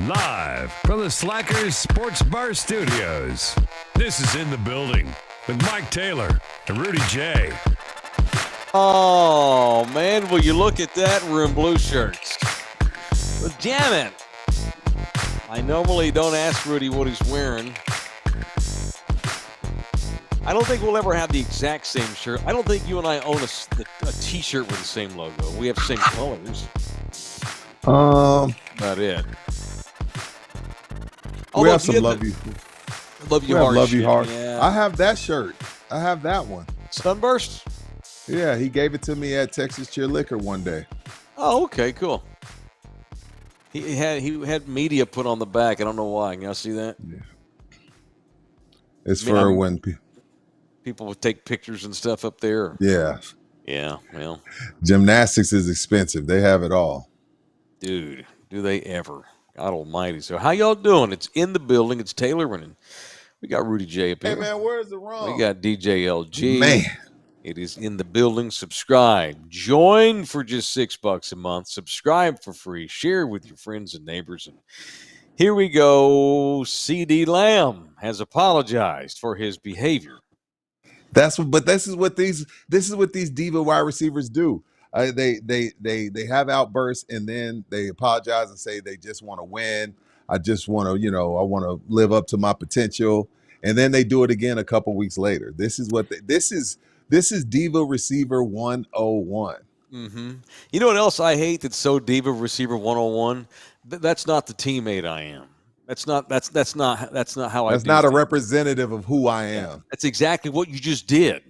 Live from the Slackers Sports Bar Studios. This is In the Building with Mike Taylor and Rudy Jay. Oh, man, will you look at that? We're in blue shirts. Well, damn it. I normally don't ask Rudy what he's wearing. I don't think we'll ever have the exact same shirt. I don't think you and I own a T-shirt with the same logo. We have the same colors. About it. We have some Love You Heart. Love You Heart. Yeah. I have that shirt. I have that one. Sunburst? Yeah, he gave it to me at Texas Cheer Liquor one day. Oh, okay, cool. He had media put on the back. I don't know why. Can y'all see that? Yeah. It's for when people would take pictures and stuff up there. Yeah. Yeah, well. Gymnastics is expensive. They have it all. Dude, do they ever. God almighty. So how y'all doing? It's In the Building. It's Taylor and we got Rudy J up here. Hey, man, where's the wrong? We got DJ LG. Man. It is In the Building. Subscribe. Join for just $6 a month. Subscribe for free. Share with your friends and neighbors. And here we go. CeeDee Lamb has apologized for his behavior. This is what these diva wide receivers do. They have outbursts and then they apologize and say they just want to win. I just want to, I want to live up to my potential, and then they do it again a couple weeks later. This is diva receiver 101. Mm-hmm. You know what else I hate that's so diva receiver 101? That's not the teammate I am. That's not how I. That's not a representative of who I am. Yeah, that's exactly what you just did.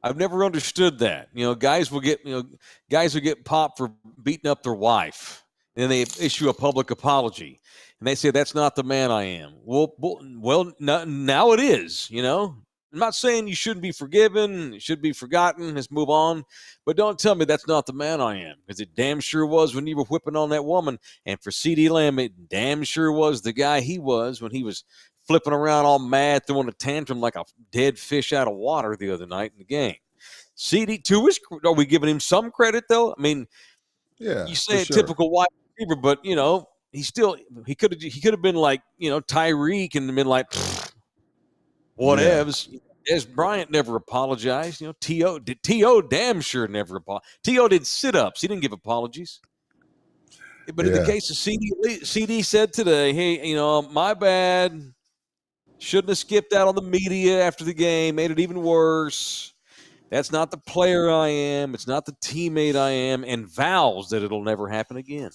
I've never understood that. Guys will get popped for beating up their wife, and then they issue a public apology, and they say that's not the man I am. Well, now it is. I'm not saying you shouldn't be forgiven, it should be forgotten. Let's move on, but don't tell me that's not the man I am, because it damn sure was when you were whipping on that woman, and for CeeDee Lamb, it damn sure was the guy he was when he was flipping around all mad, throwing a tantrum like a dead fish out of water the other night in the game. CeeDee, are we giving him some credit, though? I mean, yeah, you say a sure. typical wide receiver, but, he could have been like, Tyreek and been like, whatevs. Yeah. Des Bryant never apologized. T.O. damn sure never apologized. T.O. did sit-ups. He didn't give apologies. But in the case of CeeDee said today, hey, my bad. Shouldn't have skipped out on the media after the game. Made it even worse. That's not the player I am. It's not the teammate I am. And vows that it'll never happen again.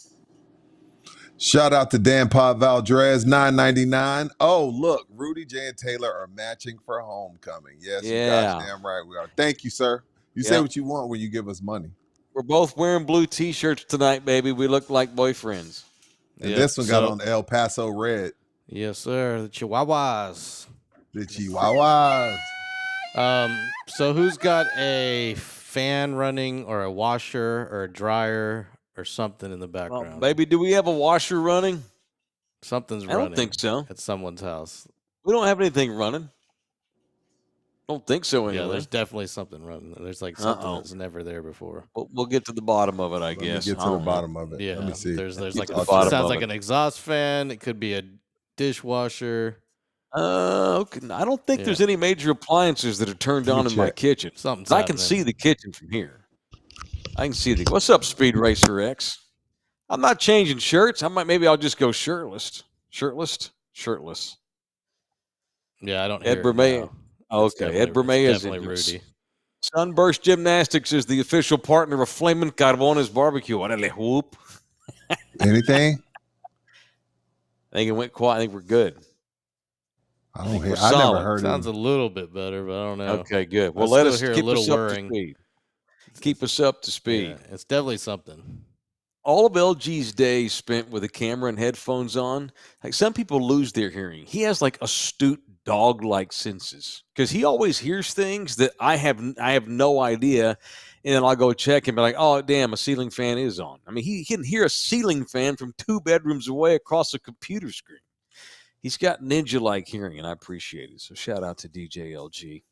Shout out to Dan Pod Valdrez, $9.99. Oh, look, Rudy J and Taylor are matching for homecoming. Yes, you guys damn right we are. Thank you, sir. You say what you want when you give us money. We're both wearing blue T-shirts tonight, baby. We look like boyfriends. And this one got on El Paso red. Yes, sir. The Chihuahuas. So who's got a fan running or a washer or a dryer or something in the background? Well, baby, do we have a washer running? Something's running. I don't think so. At someone's house. We don't have anything running. Don't think so anyway. Yeah, there's definitely something running. There's like something that's never there before. We'll get to the bottom of it, I guess. Get to the bottom of it. Yeah. Let me see. There's like sounds like an exhaust fan. It could be a dishwasher. Okay. I don't think there's any major appliances that are turned on in my kitchen. I can see the kitchen from here. I can see what's up, Speed Racer X? I'm not changing shirts. Maybe I'll just go shirtless. Yeah, I don't Ed Bermea. Okay, Ed Bermea is Rudy. Sunburst Gymnastics is the official partner of Flamin' Carbones Barbecue. Whoop. Anything? I think it went quiet. I think we're good. I never heard it. Sounds a little bit better, but I don't know. Okay, good. Well, let us keep us up to speed. Keep us up to speed. Yeah, it's definitely something. All of LG's days spent with a camera and headphones on, like some people lose their hearing. He has like astute dog-like senses because he always hears things that I have no idea, and then I'll go check and be like, oh, damn, a ceiling fan is on. I mean, he can hear a ceiling fan from 2 bedrooms away across a computer screen. He's got ninja-like hearing, and I appreciate it. So shout out to DJ LG.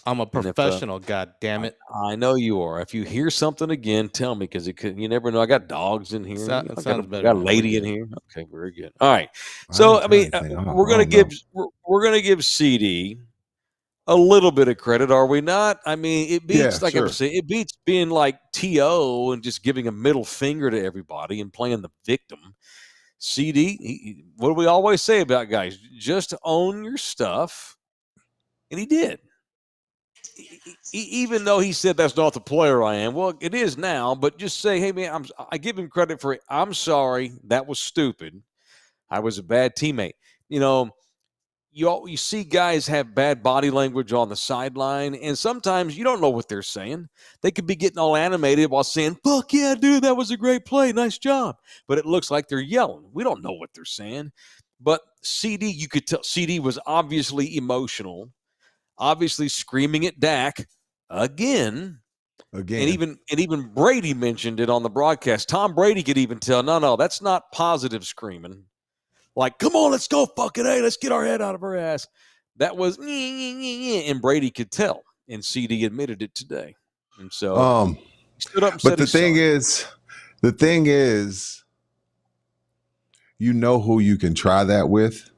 I'm a And if, professional, God damn it. I know you are. If you hear something again, tell me, because you never know. I got dogs in here. It sounds better got a now. We're lady in good. here. Okay, very good. All right. I So didn't I turn mean, anything off. we're I gonna don't know. we're gonna give CD a little bit of credit, are we not? I mean, it beats, Yeah, like I'm sure. saying, it beats being like T.O. and just giving a middle finger to everybody and playing the victim. CD, what do we always say about guys? Just own your stuff, and he did. Even though he said that's not the player I am, well, it is now. But just say, hey man, I give him credit for it. I'm sorry, that was stupid. I was a bad teammate. You know, you see guys have bad body language on the sideline, and sometimes you don't know what they're saying. They could be getting all animated while saying, "Fuck yeah, dude, that was a great play, nice job," but it looks like they're yelling. We don't know what they're saying. But CD, you could tell CD was obviously emotional, obviously screaming at Dak again. And even Brady mentioned it on the broadcast. Tom Brady could even tell, no, that's not positive screaming. Like, come on, let's go, fucking A, let's get our head out of our ass. That was, and Brady could tell, and CD admitted it today. And so he stood up and but said the he's thing sorry. is, you know who you can try that with.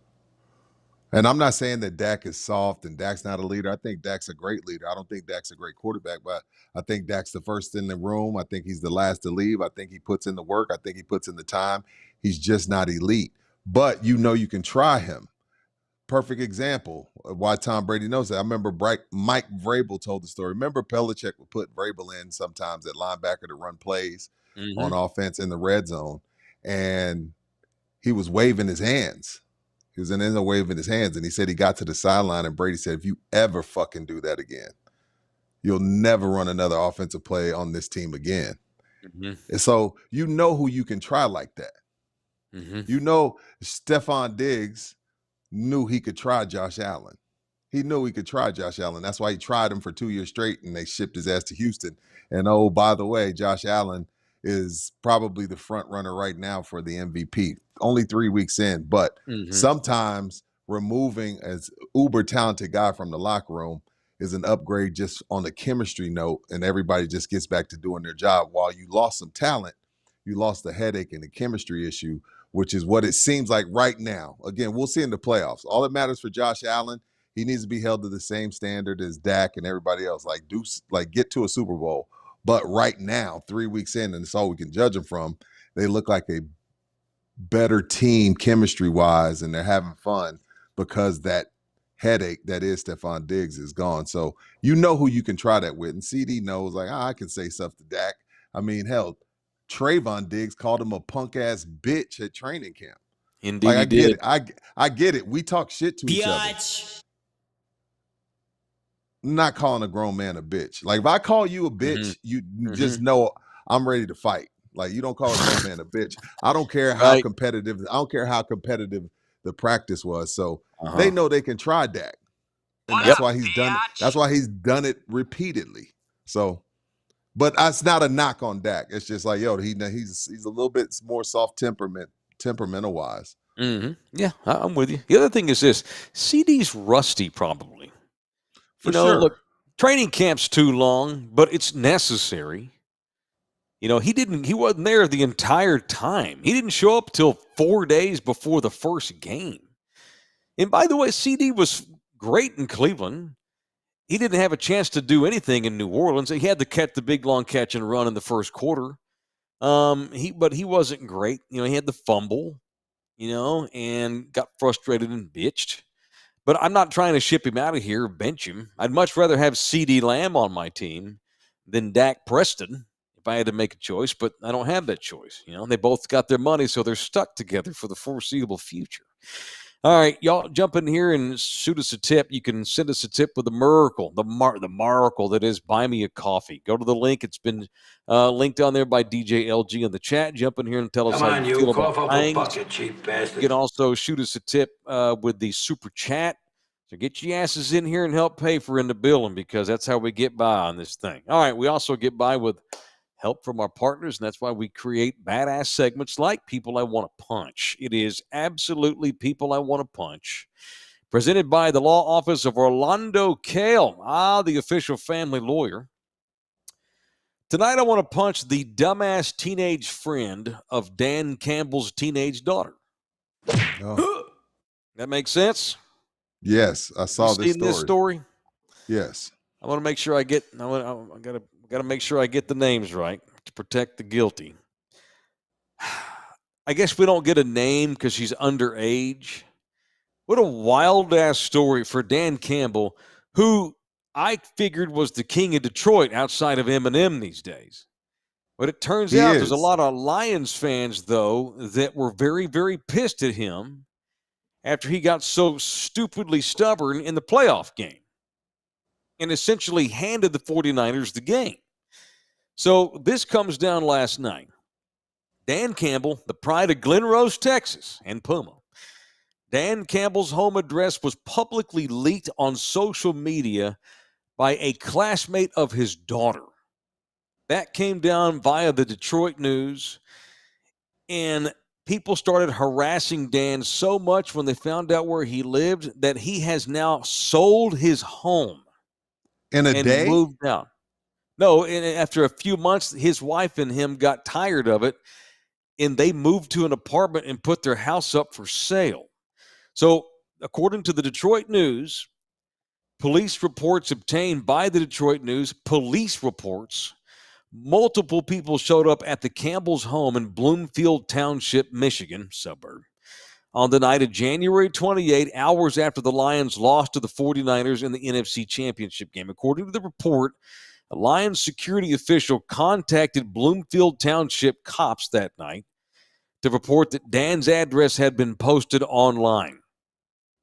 And I'm not saying that Dak is soft and Dak's not a leader. I think Dak's a great leader. I don't think Dak's a great quarterback, but I think Dak's the first in the room. I think he's the last to leave. I think he puts in the work. I think he puts in the time. He's just not elite. But you know you can try him. Perfect example of why Tom Brady knows that. I remember Mike Vrabel told the story. Remember Belichick would put Vrabel in sometimes at linebacker to run plays on offense in the red zone, and he was waving his hands. He was in there waving his hands, and he said he got to the sideline, and Brady said, if you ever fucking do that again, you'll never run another offensive play on this team again. And so you know who you can try like that. You know Stephon Diggs knew he could try Josh Allen. He knew he could try Josh Allen. That's why he tried him for 2 years straight, and they shipped his ass to Houston. And oh, by the way, Josh Allen is probably the front runner right now for the MVP. Only 3 weeks in, but sometimes removing as uber talented guy from the locker room is an upgrade just on the chemistry note, and everybody just gets back to doing their job. While you lost some talent, you lost the headache and the chemistry issue, which is what it seems like right now. Again, we'll see in the playoffs. All that matters for Josh Allen, he needs to be held to the same standard as Dak and everybody else. Like get to a Super Bowl. But right now, 3 weeks in, and it's all we can judge them from, they look like a better team chemistry-wise, and they're having fun because that headache that is Stephon Diggs is gone. So you know who you can try that with. And CD knows, like, I can say stuff to Dak. I mean, hell, Trayvon Diggs called him a punk-ass bitch at training camp. Indeed, like, I he get did. it. I get it. We talk shit to each other. I'm not calling a grown man a bitch. Like, if I call you a bitch, you just know I'm ready to fight. Like, you don't call a grown man a bitch. I don't care how competitive. I don't care how competitive the practice was. So they know they can try Dak, and that's why he's done it. That's why he's done it repeatedly. So, but it's not a knock on Dak. It's just like, yo, he's a little bit more temperamental wise. Yeah, I'm with you. The other thing is this: CD's rusty, probably. For sure. Look, training camp's too long, but it's necessary. He wasn't there the entire time. He didn't show up till 4 days before the first game. And by the way, CD was great in Cleveland. He didn't have a chance to do anything in New Orleans. He had to catch the big long catch and run in the first quarter. But he wasn't great. He had the fumble, and got frustrated and bitched. But I'm not trying to ship him out of here or bench him. I'd much rather have CeeDee Lamb on my team than Dak Preston if I had to make a choice, but I don't have that choice. They both got their money, so they're stuck together for the foreseeable future. All right, y'all jump in here and shoot us a tip. You can send us a tip with the miracle, the miracle that is Buy Me a Coffee. Go to the link. It's been linked on there by DJ LG in the chat. Jump in here and tell us how you feel about things. Bucket, cheap bastard. You can also shoot us a tip with the super chat. So get your asses in here and help pay for in the building, because that's how we get by on this thing. All right, we also get by with help from our partners, and that's why we create badass segments like People I Want to Punch. It is absolutely People I Want to Punch, presented by the law office of Orlando Kale, the official family lawyer. Tonight, I want to punch the dumbass teenage friend of Dan Campbell's teenage daughter. Oh. That makes sense? Yes, I saw You seen this story? Yes. I want to make sure I gotta make sure I get the names right to protect the guilty. I guess we don't get a name because she's underage. What a wild ass story for Dan Campbell, who I figured was the king of Detroit outside of Eminem these days. But it turns out there's a lot of Lions fans, though, that were very, very pissed at him after he got so stupidly stubborn in the playoff game and essentially handed the 49ers the game. So this comes down last night. Dan Campbell, the pride of Glen Rose, Texas, and Puma. Dan Campbell's home address was publicly leaked on social media by a classmate of his daughter. That came down via the Detroit News, and people started harassing Dan so much when they found out where he lived that he has now sold his home in a day, moved out. No, and after a few months, his wife and him got tired of it, and they moved to an apartment and put their house up for sale. So, according to the Detroit News, police reports obtained by the Detroit News, police reports, multiple people showed up at the Campbell's home in Bloomfield Township, Michigan, suburb, on the night of January 28, hours after the Lions lost to the 49ers in the NFC Championship game. According to the report, a Lions security official contacted Bloomfield Township cops that night to report that Dan's address had been posted online.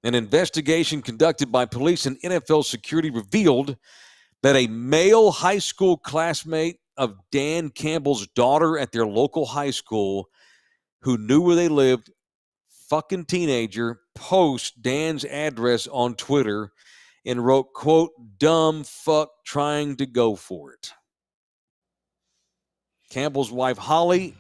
An investigation conducted by police and NFL security revealed that a male high school classmate of Dan Campbell's daughter at their local high school, who knew where they lived, fucking teenager, post Dan's address on Twitter and wrote, quote, "dumb fuck trying to go for it." Campbell's wife, Holly,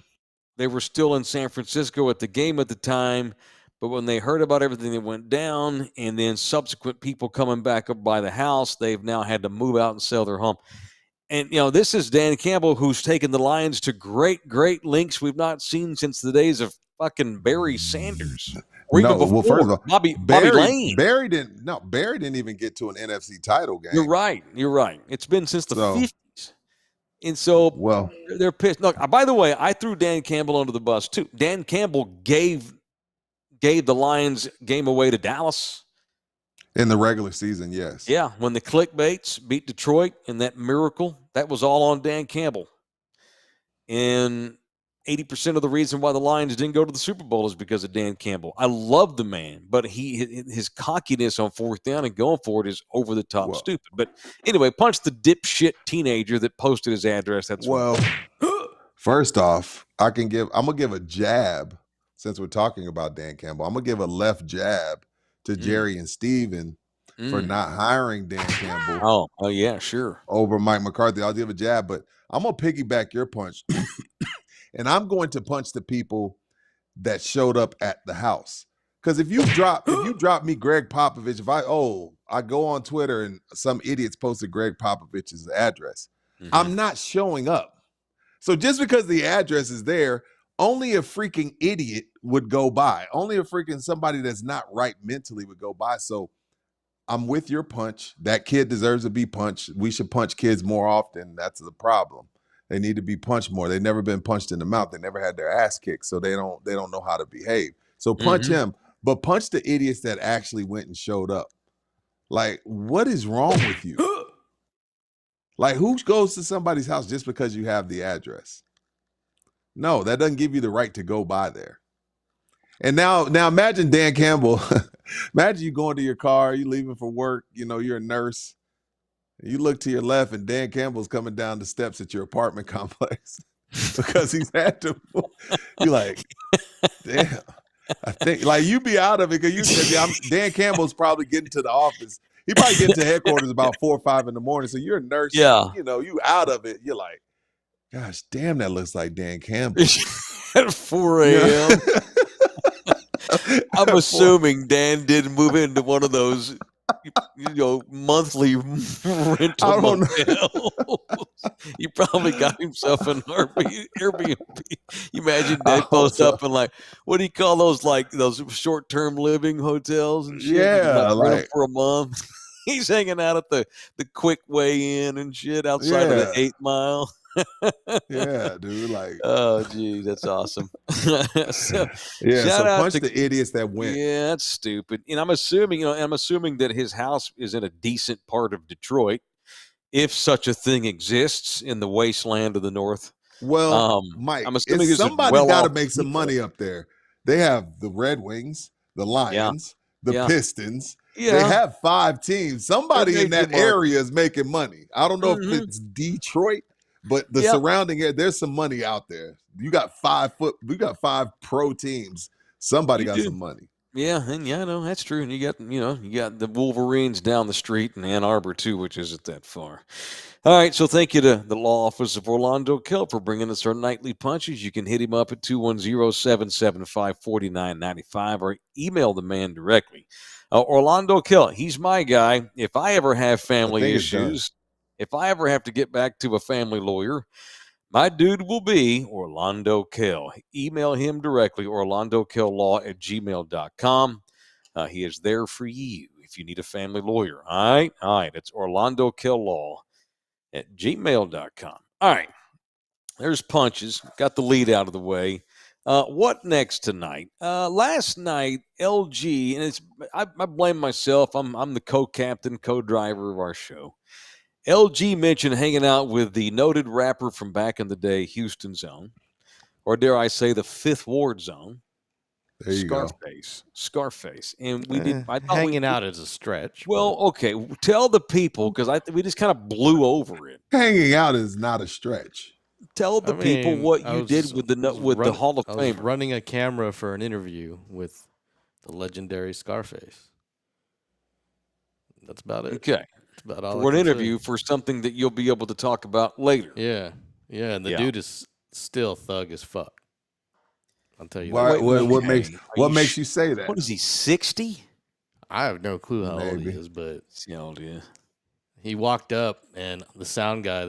they were still in San Francisco at the game at the time, but when they heard about everything that went down and then subsequent people coming back up by the house, they've now had to move out and sell their home. And, this is Dan Campbell, who's taken the Lions to great, great lengths we've not seen since the days of fucking Barry Sanders. Or even before, first of all, Bobby Lane. Barry didn't even get to an NFC title game. You're right. It's been since the 50s. And so they're pissed. Look, by the way, I threw Dan Campbell under the bus too. Dan Campbell gave the Lions game away to Dallas. In the regular season, yes. Yeah, when the clickbaits beat Detroit in that miracle, that was all on Dan Campbell. And 80% of the reason why the Lions didn't go to the Super Bowl is because of Dan Campbell. I love the man, but his cockiness on fourth down and going for it is over the top stupid. But anyway, punch the dipshit teenager that posted his address. That's first off, I'm gonna give a jab since we're talking about Dan Campbell. I'm gonna give a left jab to Jerry and Steven for not hiring Dan Campbell. Oh yeah, sure. Over Mike McCarthy. I'll give a jab, but I'm gonna piggyback your punch. And I'm going to punch the people that showed up at the house. Because if you drop me Greg Popovich, I go on Twitter and some idiots posted Greg Popovich's address. I'm not showing up. So just because the address is there, only a freaking idiot would go by. Only a freaking somebody that's not right mentally would go by. So I'm with your punch. That kid deserves to be punched. We should punch kids more often. That's the problem. They need to be punched more. They've never been punched in the mouth. They never had their ass kicked, so they don't know how to behave. So punch him, but punch the idiots that actually went and showed up. Like, what is wrong with you? Like, who goes to somebody's house just because you have the address? No, that doesn't give you the right to go by there. And now imagine Dan Campbell. Imagine you going to your car, you leaving for work, you're a nurse. You look to your left, and Dan Campbell's coming down the steps at your apartment complex because he's had to. You're like, damn. I think you be out of it because Dan Campbell's probably getting to the office. He probably getting to headquarters about 4 or 5 in the morning. So you're a nurse. Yeah. You out of it. You're like, gosh, damn, that looks like Dan Campbell at 4 a.m. I'm assuming Dan didn't move into one of those, monthly rental I don't know. motels. He probably got himself an Airbnb. You imagine I Dad hope post so. up and like, what do you call those? Like those short-term living hotels and shit. You can Yeah, rent them like for a month. He's hanging out at the quick way in and shit outside of the yeah, 8 Mile. yeah, dude. Like Oh, geez, that's awesome. So, yeah. shout So out punch to the idiots that went. yeah, that's stupid. And I'm assuming that his house is in a decent part of Detroit, if such a thing exists in the wasteland of the North. Well, I'm Mike, assuming it's this is somebody's well got to off make some people. money up there. They have the Red Wings, the Yeah, Lions, the yeah, Pistons. They yeah. have 5 teams. They're Somebody in major that market. area is making money. I don't know if Mm-hmm. it's Detroit, but the Yep, surrounding area, there's some money out there. You got 5 pro teams. Somebody you got do. some money. Yeah, and yeah, no, that's true. And you got the Wolverines down the street in Ann Arbor too, which isn't that far. All right, so thank you to the law office of Orlando Kelp for bringing us our nightly punches. You can hit him up at 210-775-4995 or email the man directly. Orlando Kelp, he's my guy. If I ever have I family think it's done. issues, if I ever have to get back to a family lawyer, my dude will be Orlando Kell. Email him directly, orlandokell@gmail.com. He is there for you if you need a family lawyer. All right. It's orlandokell@gmail.com. All right. There's punches. Got the lead out of the way. What next tonight? Last night, LG, and I blame myself. I'm the co-captain, co-driver of our show. LG mentioned hanging out with the noted rapper from back in the day, Houston Zone, or dare I say, the Fifth Ward Zone, There you go. Scarface, and we did. I thought Hanging out is a stretch. well, okay. Tell the people because we just kind of blew over it. Hanging out is not a stretch. Tell the people what you did with the Hall of I was Fame. running a camera for an interview with the legendary Scarface. That's about it. Okay, That's about all. for I an can say. interview for something that you'll be able to talk about later. Yeah, and the dude is still thug as fuck. I'll tell you. Why, That. what okay. makes you say that? What is he? 60? I have no clue how old he Maybe. is, but Yeah. he walked up, and the sound guy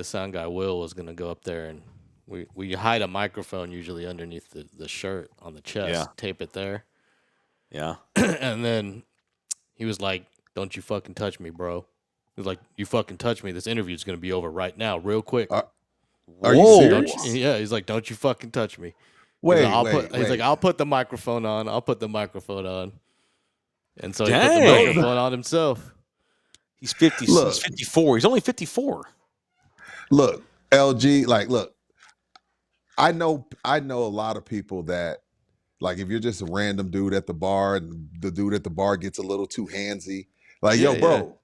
Will, was gonna go up there, and we hide a microphone usually underneath the shirt on the chest, tape it there, Yeah. and then he was like, "Don't you fucking touch me, bro." He was like, "You fucking touch me, this interview's gonna be over right now, real quick." Are Whoa. you Don't serious? you, yeah, he's like, "Don't you fucking touch me." Wait, He's like, "I'll put the microphone on. I'll put the microphone on." And so he put Dang. the microphone on himself. He's 50. Look. He's 54. He's only 54. Look, LG, look, I know a lot of people that, like, if you're just a random dude at the bar and the dude at the bar gets a little too handsy, like, Yeah, yo, bro,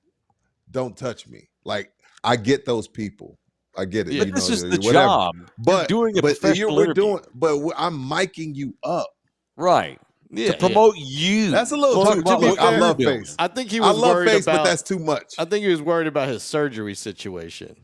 don't touch me. Like, I get those people. I get it. Yeah. But this is the whatever. job. But You're doing a professional interview. I'm miking you up. Right. Yeah, To promote you. That's a little Talk too about much. what I you're love doing. face. I think he I was love worried face, about. but that's too much. I think he was worried about his surgery situation,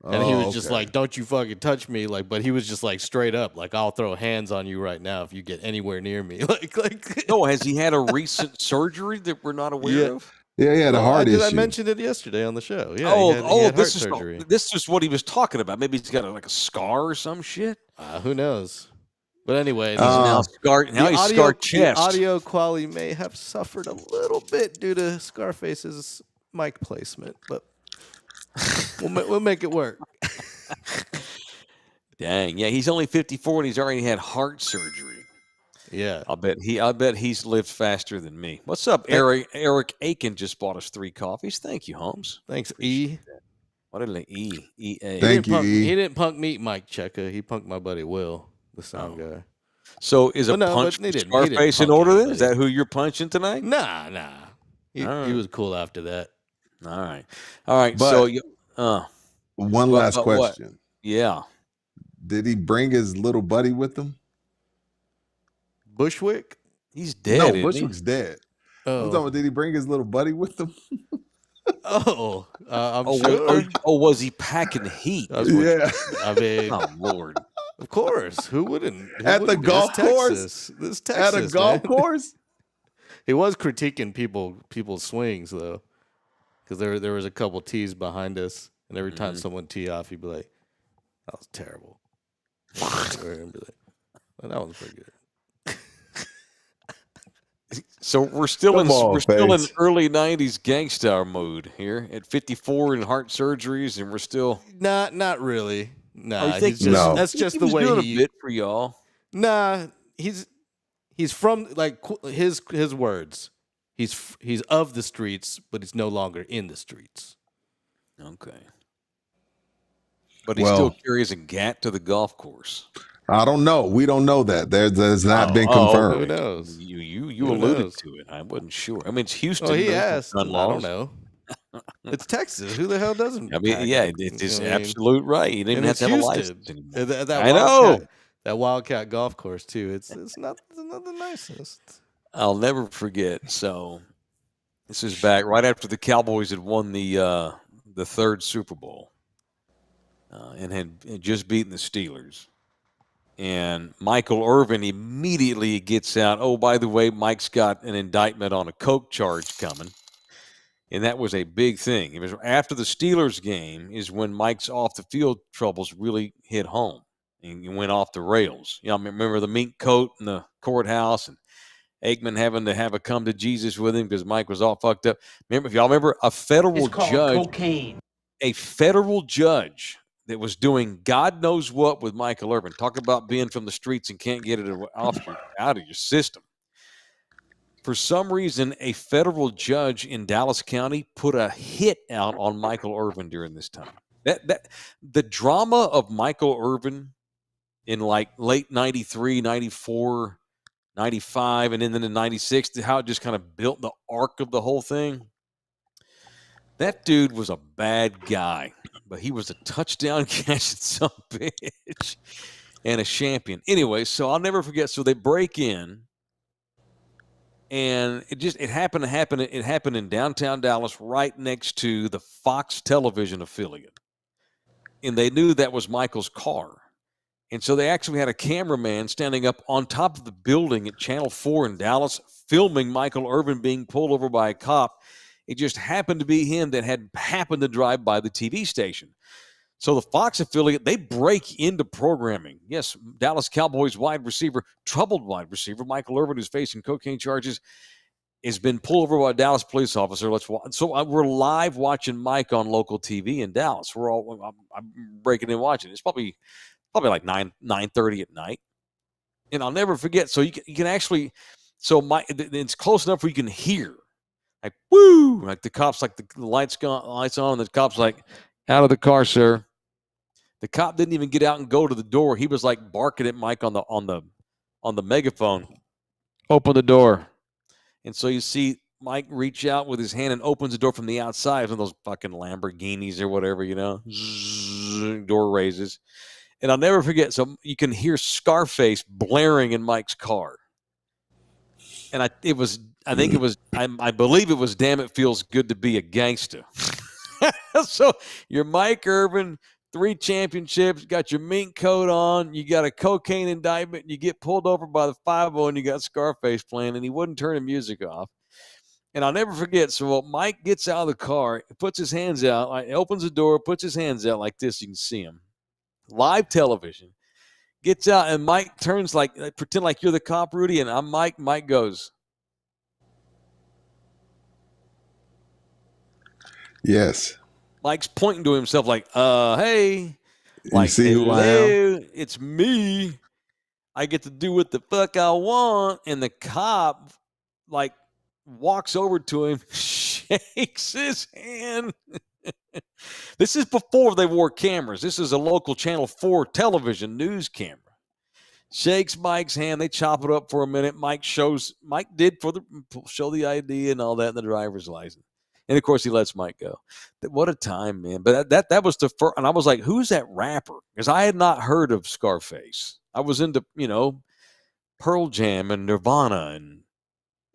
and he was just okay. like, "Don't you fucking touch me!" Like, but he was just like straight up, like, "I'll throw hands on you right now if you get anywhere near me." like. No, has he had a recent surgery that we're not aware Yeah. of? Yeah, the heart issue. I mentioned it yesterday on the show. Yeah. he had heart this is surgery. this is what he was talking about. Maybe he's got a scar or some shit. Who knows? But anyway, Now scarred. Now he's scarred chest. The audio quality may have suffered a little bit due to Scarface's mic placement, but we'll make it work. Dang. Yeah, he's only 54 and he's already had heart surgery. Yeah. I bet he's lived faster than me. What's up, Eric? Eric Aiken just bought us 3 coffees. Thank you, Holmes. Thanks, E. What did E-A? Thank you, E. He didn't punk me, Mike Checker. He punked my buddy Will, the sound guy. So is a But no, punch but he for didn't- he didn't Scarface in punk order then? anybody. Is that who you're punching tonight? Nah. He All right. was cool after that. All right. But- So you, One last but what? question. yeah. Did he bring his little buddy with him? Bushwick? He's dead. No, isn't he? Bushwick's dead. I'm talking Oh, about, did he bring his little buddy with him? I'm Oh, sure. was he packing heat? That's what- Yeah. I mean, Oh Lord. of course. Who wouldn't? At the golf course? This Texas, At a golf man. course? He was critiquing people's swings though, because there was a couple tees behind us, and every time someone tee off, he'd be like, "That was terrible," and be like, well, "That was pretty good." So we're still Come on, we're still in Face. early '90s gangsta mood here at 54 and heart surgeries, and we're still. Not really. Nah, Oh, you think he's just No. that's think just he the was way doing he. a bit for y'all? Nah, he's from like his words. He's of the streets, but he's no longer in the streets. Okay. But he Well, still carries a gat to the golf course. I don't know. We don't know that. There's not been Who confirmed. knows? You Who alluded knows? to it. I wasn't sure. I mean, it's Houston. Well, he There's no asked. I gun laws. don't know. It's Texas. Who the hell doesn't? I mean, pack yeah, a- it's I mean, absolute right. You didn't and have it's to have a Houston. license anymore. That I Wildcat, know. that Wildcat golf course too. It's not the nicest. I'll never forget. So this is back right after the Cowboys had won the third Super Bowl and had just beaten the Steelers. And Michael Irvin immediately gets out. Oh, by the way, Mike's got an indictment on a coke charge coming. And that was a big thing. It was after the Steelers game is when Mike's off the field troubles really hit home and went off the rails. You know, I remember the mink coat in the courthouse and Aikman having to have a come to Jesus with him because Mike was all fucked up. Remember, if y'all remember, a federal judge that was doing God knows what with Michael Irvin. Talk about being from the streets and can't get it out of your system. For some reason, a federal judge in Dallas County put a hit out on Michael Irvin during this time. That the drama of Michael Irvin in like late 93, 94, 95, and then in 96, how it just kind of built the arc of the whole thing. That dude was a bad guy, but he was a touchdown catching some bitch and a champion. Anyway, so I'll never forget. So they break in. And it happened in downtown Dallas right next to the Fox television affiliate. And they knew that was Michael's car. And so they actually had a cameraman standing up on top of the building at Channel 4 in Dallas filming Michael Irvin being pulled over by a cop. It just happened to be him that had happened to drive by the TV station. So the Fox affiliate, they break into programming. Yes, Dallas Cowboys troubled wide receiver, Michael Irvin, who's facing cocaine charges, has been pulled over by a Dallas police officer. So we're live watching Mike on local TV in Dallas. I'm breaking in watching. It's probably like 9:30 at night. And I'll never forget. So you can actually, it's close enough where you can hear. Like, woo! Like the cops, like the lights on, and the cop's like, out of the car, sir. The cop didn't even get out and go to the door. He was like barking at Mike on the megaphone. Open the door. And so you see Mike reach out with his hand and opens the door from the outside. One of those fucking Lamborghinis or whatever, you know. Zzz, door raises. And I'll never forget. So you can hear Scarface blaring in Mike's car. And I believe it was Damn It Feels Good to Be a Gangsta. So you're Mike Irvin, 3 championships, got your mink coat on, you got a cocaine indictment, and you get pulled over by the 5-0 and you got Scarface playing, and he wouldn't turn the music off. And I'll never forget. So Mike gets out of the car, puts his hands out, opens the door, puts his hands out like this. You can see him. Live television. Gets out, and Mike turns pretend like you're the cop, Rudy, and I'm Mike. Mike goes. Yes. Mike's pointing to himself like, hey. Like, you see who I am? It's me. I get to do what the fuck I want. And the cop, walks over to him, shakes his hand. This is before they wore cameras. This is a local Channel 4 television news camera. Shakes Mike's hand. They chop it up for a minute. Mike did show the ID and all that in the driver's license. And of course, he lets Mike go. What a time, man! But that was the first. And I was like, "Who's that rapper?" Because I had not heard of Scarface. I was into Pearl Jam and Nirvana and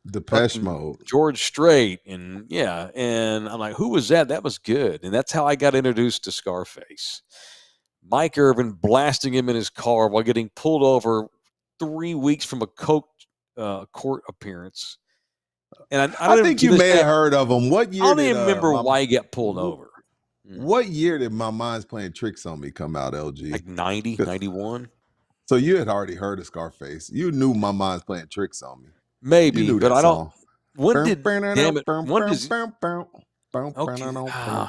Depeche Mode, George Strait, and yeah. And I'm like, "Who was that?" That was good. And that's how I got introduced to Scarface. Mike Irvin blasting him in his car while getting pulled over 3 weeks from a court appearance. And I think you may have heard of him. What year? I don't even remember why he got pulled over. What year did My Mind's Playing Tricks on Me come out, LG? Like 90, 91? So you had already heard of Scarface. You knew My Mind's Playing Tricks on Me. Maybe, you knew but that I don't. song. When did? Damn it! When does?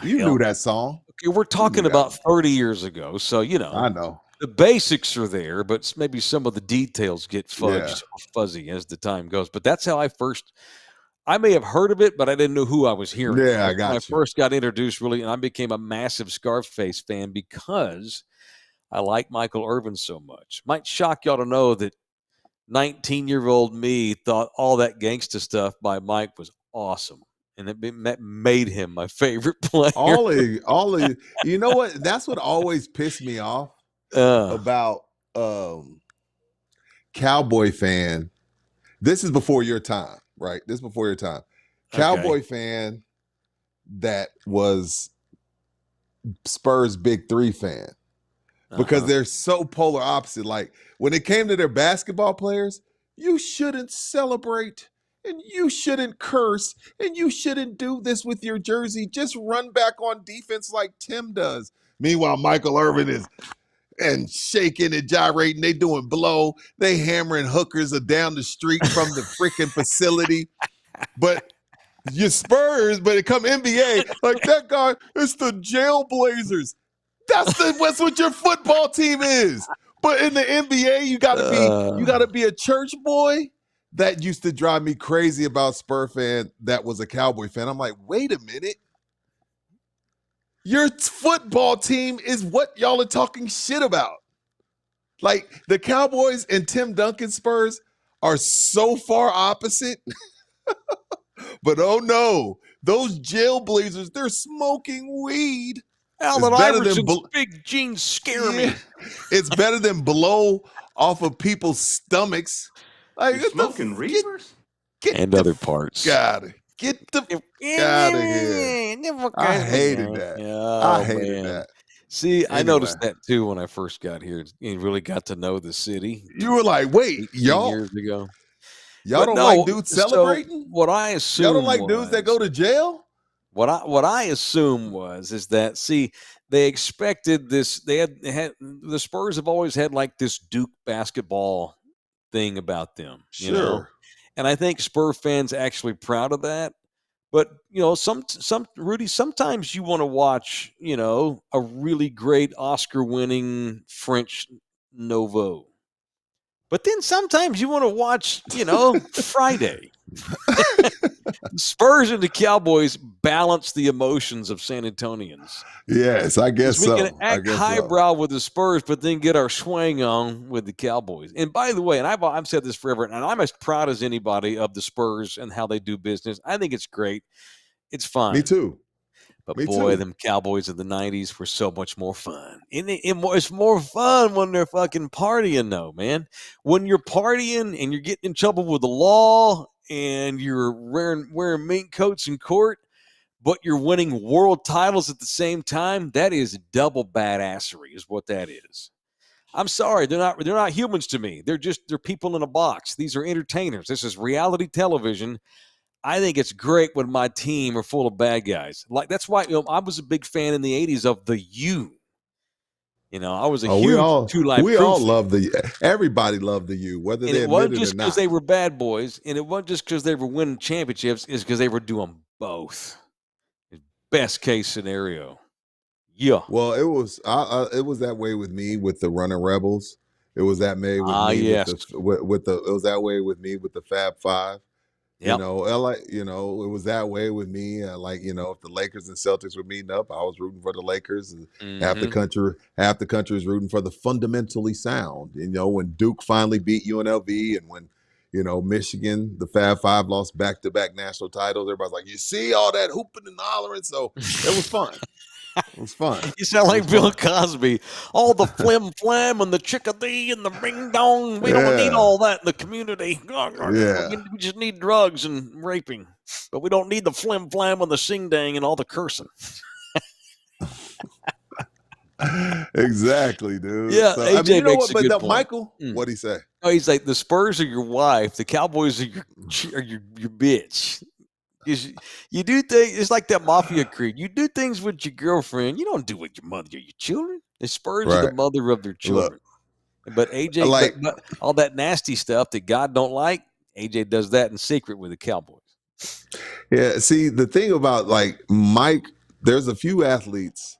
You knew that song. Okay, we're talking about 30 years ago, so I know. the basics are there, but maybe some of the details get fudged or fuzzy as the time goes. But that's how I may have heard of it, but I didn't know who I was hearing. Yeah, I got when you. I first got introduced, really, and I became a massive Scarface fan because I like Michael Irvin so much. Might shock y'all to know that 19-year-old me thought all that gangsta stuff by Mike was awesome. And that made him my favorite player. All of you know what? That's what always pissed me off about Cowboy fan. This is before your time, right? This is before your time. Cowboy fan that was Spurs Big Three fan. Because they're so polar opposite. Like when it came to their basketball players, you shouldn't celebrate and you shouldn't curse and you shouldn't do this with your jersey. Just run back on defense like Tim does. Meanwhile, Michael Irvin is and shaking and gyrating. They doing blow. They hammering hookers down the street from the freaking facility. But your Spurs, but it come NBA, like that guy, it's the Jailblazers. That's what your football team is. But in the NBA, you gotta be a church boy. That used to drive me crazy about Spur fan that was a Cowboy fan. I'm like, wait a minute. Your football team is what y'all are talking shit about. Like the Cowboys and Tim Duncan Spurs are so far opposite. But oh no, those Jailblazers, they're smoking weed. Allen Iverson's big jeans scare me. It's better than blow off of people's stomachs. Like smoking reavers and other parts. Get the out of here. I hated that. I hated that. See, I noticed that too when I first got here and really got to know the city. You were like, wait, y'all years ago. Y'all don't like dudes celebrating? So what I assume y'all don't like dudes that go to jail? What I assume is that they expected this. They had the Spurs have always had like this Duke basketball thing about them, you know? And I think Spur fans actually proud of that. But Rudy, sometimes you want to watch, a really great Oscar-winning French Nouveau. But then sometimes you want to watch, Friday. Spurs and the Cowboys balance the emotions of San Antonians. Yes, I guess so. We can act highbrow with the Spurs, but then get our swing on with the Cowboys. And by the way, and I've said this forever, and I'm as proud as anybody of the Spurs and how they do business. I think it's great. It's fun. Me too. But them Cowboys of the 90s were so much more fun. It's more fun when they're fucking partying, though, man. When you're partying and you're getting in trouble with the law and you're wearing mink coats in court, but you're winning world titles at the same time, that is double badassery is what that is. I'm sorry, they're not humans to me. They're people in a box. These are entertainers. This is reality television. I think it's great when my team are full of bad guys. Like that's why I was a big fan in the 80s of the U. I was a huge two-line. We all love everybody loved the U, whether they admit it or not. It wasn't just because they were bad boys, and it wasn't just because they were winning championships. It's because they were doing both. Best case scenario. Yeah. Well, it was that way with me with the Running Rebels. It was that way with me it was that way with me with the Fab Five. Yep. It was that way with me. If the Lakers and Celtics were meeting up, I was rooting for the Lakers, and half the country is rooting for the fundamentally sound. When Duke finally beat UNLV, and when Michigan, the Fab Five lost back-to-back national titles, everybody's like, "You see all that hooping and hollering?" So it was fun. It was fun. You sound like Bill Cosby. All the flim flam and the chickadee and the ring dong. We don't need all that in the community. We just need drugs and raping. But we don't need the flim flam and the sing dang and all the cursing. Exactly, dude. Yeah, So I mean, AJ you know makes what? a But good the point. Michael, what'd he say? Oh, he's like, the Spurs are your wife, the Cowboys are your bitch. You do things. It's like that mafia creed. You do things with your girlfriend. You don't do with your mother or your children. The Spurs are the Right. mother of their Look, children. But AJ, like, but all that nasty stuff that God don't like, AJ does that in secret with the Cowboys. yeah. See, the thing about like Mike, there's a few athletes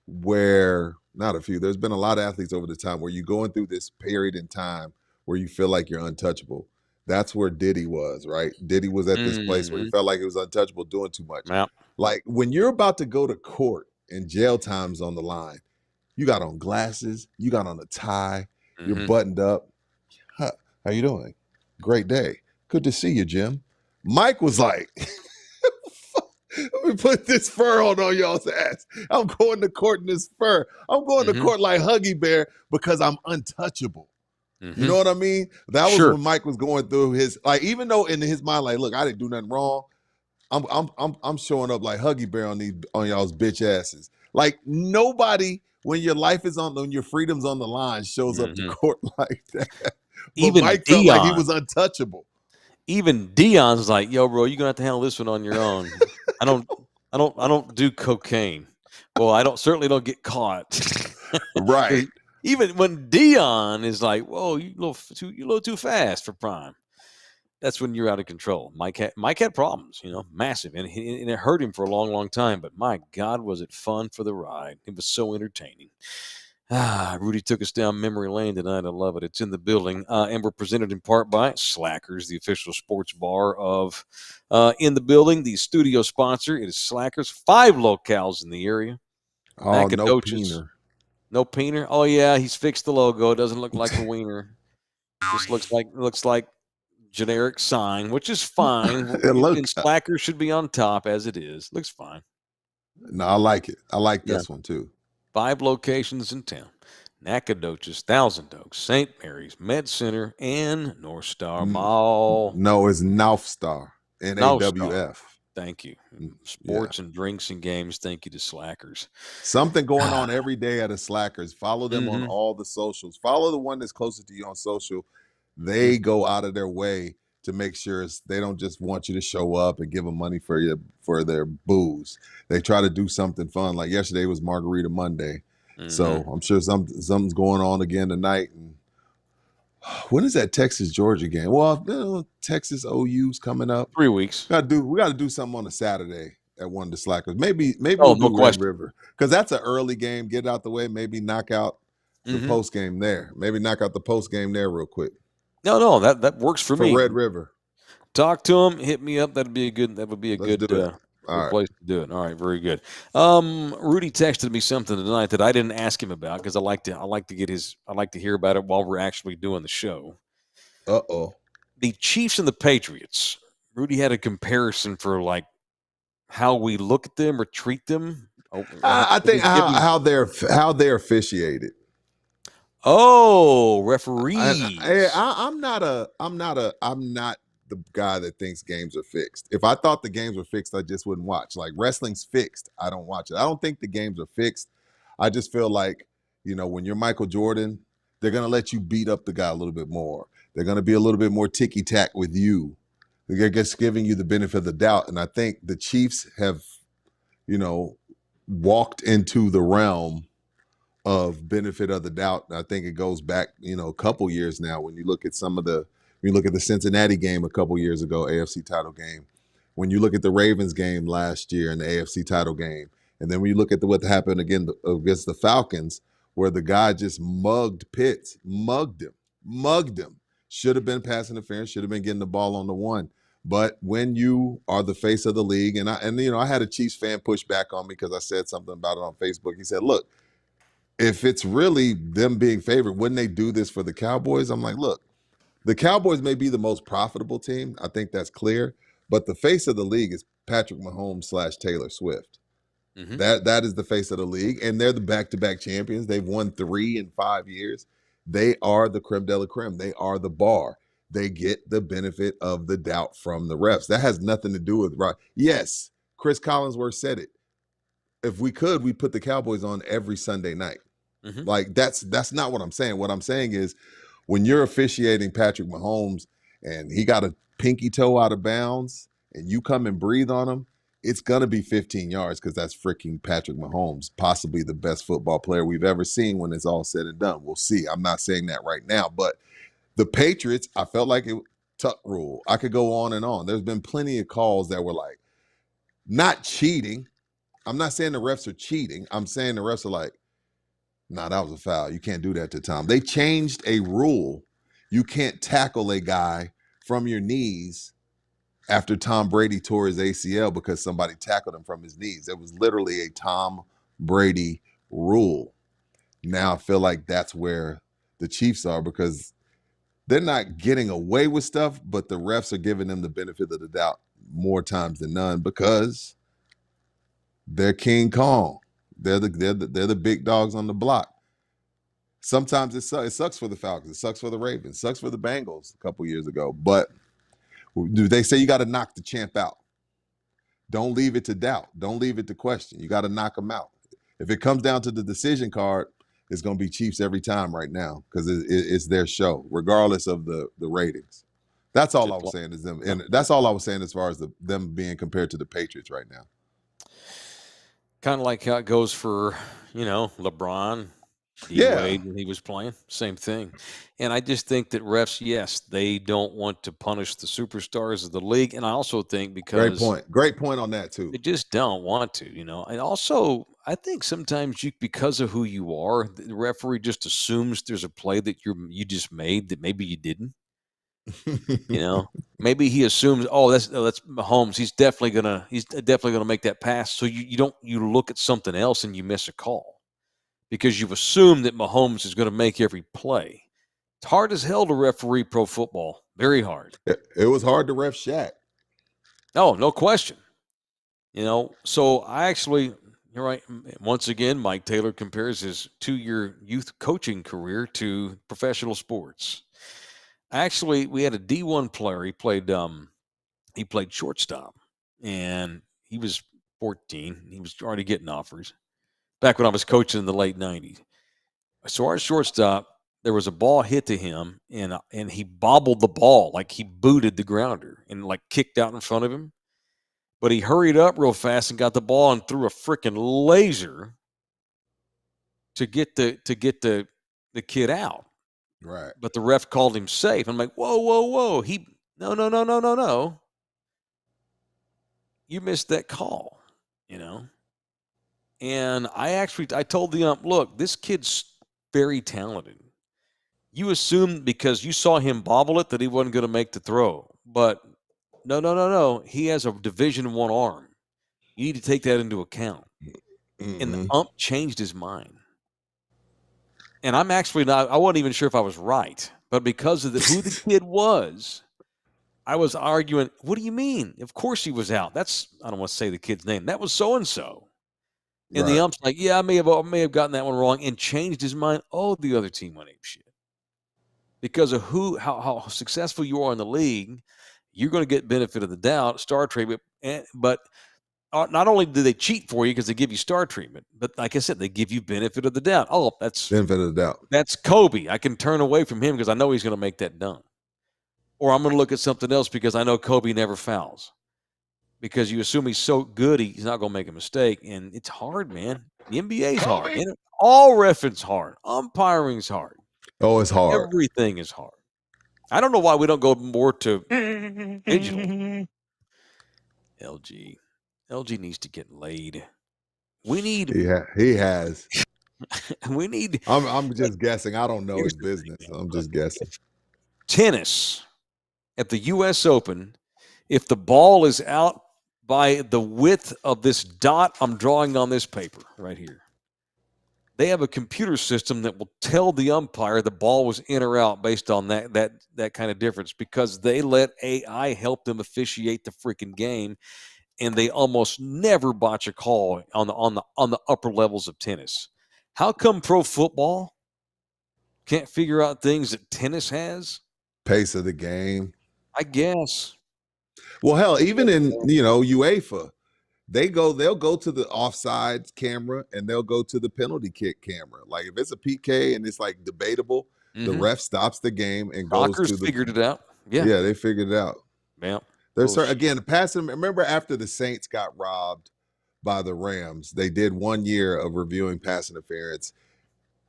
where not a few. There's been a lot of athletes over the time where you're going through this period in time where you feel like you're untouchable. That's where Diddy was, right? Diddy was at this place where he Mhm. felt like he was untouchable, doing too much. Yeah. Like when you're about to go to court and jail time's on the line, you got on glasses, you got on a tie, you're Mhm. buttoned up. Huh, how you doing? Great day. Good to see you, Jim. Mike was like, let me put this fur on y'all's ass. I'm going to court in this fur. I'm going to Mhm. court like Huggy Bear because I'm untouchable. You know Mhm. what I mean? That was Sure. when Mike was going through his like, even though in his mind, like, look, I didn't do nothing wrong. I'm showing up like Huggy Bear on y'all's bitch asses. Like nobody, when your life is on, when your freedom's on the line, shows up to Mhm. court like that. But Even Mike felt like he Dion. was untouchable. Even Dion's like, yo, bro, you're gonna have to handle this one on your own. I don't I don't do cocaine. Well, I certainly don't get caught. Right. Even when Dion is like, whoa, you a little too fast for prime. That's when you're out of control. Mike had problems, massive, and it hurt him for a long, long time. But my God, was it fun for the ride? It was so entertaining. Rudy took us down memory lane tonight. I love it. It's in the building, and we're presented in part by Slackers, the official sports bar of In the Building. The studio sponsor, it is Slackers. 5 locales in the area. Oh, no Nacogdoches. peener. No peener. Oh yeah, he's fixed the logo. It doesn't look like a wiener. Just looks like generic sign, which is fine. It And look, Slackers should be on top as it is. Looks fine. no, I like it. I like Yeah. this one too. 5 locations in town. Nacogdoches, Thousand Oaks, St. Mary's, Med Center, and North Star Mall. No, it's North Star. North Star. NAWF. Thank you. Yeah. Sports and drinks and games. Thank you to Slackers. Something going on every day at a Slackers. Follow them on Mhm. all the socials. Follow the one that's closest to you on social. Mm. They go out of their way to make sure they don't just want you to show up and give them money for their booze. They try to do something fun. Like yesterday was Margarita Monday. So Mhm. I'm sure something's going on again tonight. And when is that Texas Georgia game? Well, Texas OU's coming up. 3 weeks. We got to do something on a Saturday at one of the Slackers. Maybe Oh, we'll no do Red question. River because that's an early game. Get it out the way. Maybe knock out the Mhm. post game there. Maybe knock out the post game there real quick No, that works for for me. Red River. Talk to him. Hit me up. That would be a Let's do it. All right. place to do it. All right, very good. Rudy texted me something tonight that I didn't ask him about because I like to hear about it while we're actually doing the show. Uh-oh. The Chiefs and the Patriots. Rudy had a comparison for like how we look at them or treat them. I think how they're officiated. Referees. I'm not the guy that thinks games are fixed. If I thought the games were fixed, I just wouldn't watch. Like wrestling's fixed, I don't watch it. I don't think the games are fixed. I just feel like, when you're Michael Jordan, they're gonna let you beat up the guy a little bit more. They're gonna be a little bit more ticky-tack with you. They're just giving you the benefit of the doubt. And I think the Chiefs have, walked into the realm of benefit of the doubt. I think it goes back, a couple years now. When you look at the Cincinnati game a couple years ago, AFC title game. When you look at the Ravens game last year in the AFC title game, and then when you look at what happened again against the Falcons, where the guy just mugged Pitts, mugged him. Should have been pass interference, should have been getting the ball on the one. But when you are the face of the league, and I had a Chiefs fan push back on me because I said something about it on Facebook. He said, "Look, if it's really them being favored, wouldn't they do this for the Cowboys?" I'm like, look, the Cowboys may be the most profitable team. I think that's clear. But the face of the league is Patrick Mahomes / Taylor Swift. Mhm. That is the face of the league. And they're the back-to-back champions. They've won 3 in 5 years. They are the creme de la creme. They are the bar. They get the benefit of the doubt from the refs. That has nothing to do with right. Yes, Chris Collinsworth said it. if we could, we put the Cowboys on every Sunday night. Mm-hmm. Like that's not what I'm saying. What I'm saying is when you're officiating Patrick Mahomes and he got a pinky toe out of bounds and you come and breathe on him, it's going to be 15 yards because that's freaking Patrick Mahomes, possibly the best football player we've ever seen when it's all said and done. We'll see. I'm not saying that right now, but the Patriots, I felt like it tuck rule. I could go on and on. There's been plenty of calls that were like, not cheating. I'm not saying the refs are cheating. I'm saying the refs are like, nah, that was a foul. You can't do that to Tom. They changed a rule. You can't tackle a guy from your knees after Tom Brady tore his ACL because somebody tackled him from his knees. It was literally a Tom Brady rule. Now I feel like that's where the Chiefs are because they're not getting away with stuff, but the refs are giving them the benefit of the doubt more times than none because they're King Kong. They're the big dogs on the block. Sometimes it sucks for the Falcons. It sucks for the Ravens. It sucks for the Bengals a couple years ago. But they say you got to knock the champ out. Don't leave it to doubt. Don't leave it to question. You got to knock them out. If it comes down to the decision card, it's going to be Chiefs every time right now because it's their show, regardless of the ratings. That's all I was saying is them, and that's all I was saying as far as them being compared to the Patriots right now. Kind of like how it goes for LeBron. Wade when he was playing, same thing. And I just think that refs, yes, they don't want to punish the superstars of the league. And I also think because great point on that too. They just don't want to, And also, I think sometimes because of who you are, the referee just assumes there's a play that you just made that maybe you didn't. Maybe he assumes, oh, that's Mahomes. He's definitely gonna make that pass. So you look at something else and you miss a call. Because you've assumed that Mahomes is going to make every play. It's hard as hell to referee pro football. Very hard. It was hard to ref Shaq. Oh, no question. So I actually, you're right. Once again, Mike Taylor compares his 2-year youth coaching career to professional sports. Actually, we had a D1 player. He played shortstop, and he was 14. He was already getting offers. Back when I was coaching in the late 90s. So our shortstop, there was a ball hit to him, and he bobbled the ball, like he booted the grounder and like kicked out in front of him. But he hurried up real fast and got the ball and threw a freaking laser to get the kid out. Right. But the ref called him safe. I'm like, whoa. No. You missed that call, And I told the ump, look, this kid's very talented. You assumed because you saw him bobble it that he wasn't going to make the throw. But no. He has a Division I arm. You need to take that into account. Mm-hmm. And the ump changed his mind. And I'm actually I wasn't even sure if I was right. But because of who the kid was, I was arguing, what do you mean? Of course he was out. I don't want to say the kid's name. That was so-and-so. And right. The ump's like, yeah, I may have gotten that one wrong and changed his mind. Oh, the other team went ape shit. Because of how successful you are in the league, you're going to get benefit of the doubt, star treatment. But not only do they cheat for you because they give you star treatment, but like I said, they give you benefit of the doubt. Oh, that's benefit of the doubt. That's Kobe. I can turn away from him because I know he's going to make that dunk. Or I'm going to look at something else because I know Kobe never fouls. Because you assume he's so good, he's not going to make a mistake. And it's hard, man. The NBA's hard. And all refereeing's hard. Umpiring's hard. Oh, it's hard. Everything is hard. I don't know why we don't go more to digital. LG needs to get laid. We need. He has. We need. I'm just guessing. I don't know his business. I'm just guessing. Tennis at the U.S. Open, if the ball is out by the width of this dot I'm drawing on this paper right here, they have a computer system that will tell the umpire the ball was in or out based on that kind of difference because they let AI help them officiate the freaking game, and they almost never botch a call on the upper levels of tennis. How come pro football can't figure out things that tennis has? Pace of the game, I guess. Well, hell, even in UEFA, they'll go to the offside camera and they'll go to the penalty kick camera. Like if it's a PK and it's like debatable, the ref stops the game and goes Rockers to the. figured it out. Yeah, they figured it out. yeah. There's again passing. Remember after the Saints got robbed by the Rams, they did 1 year of reviewing pass interference.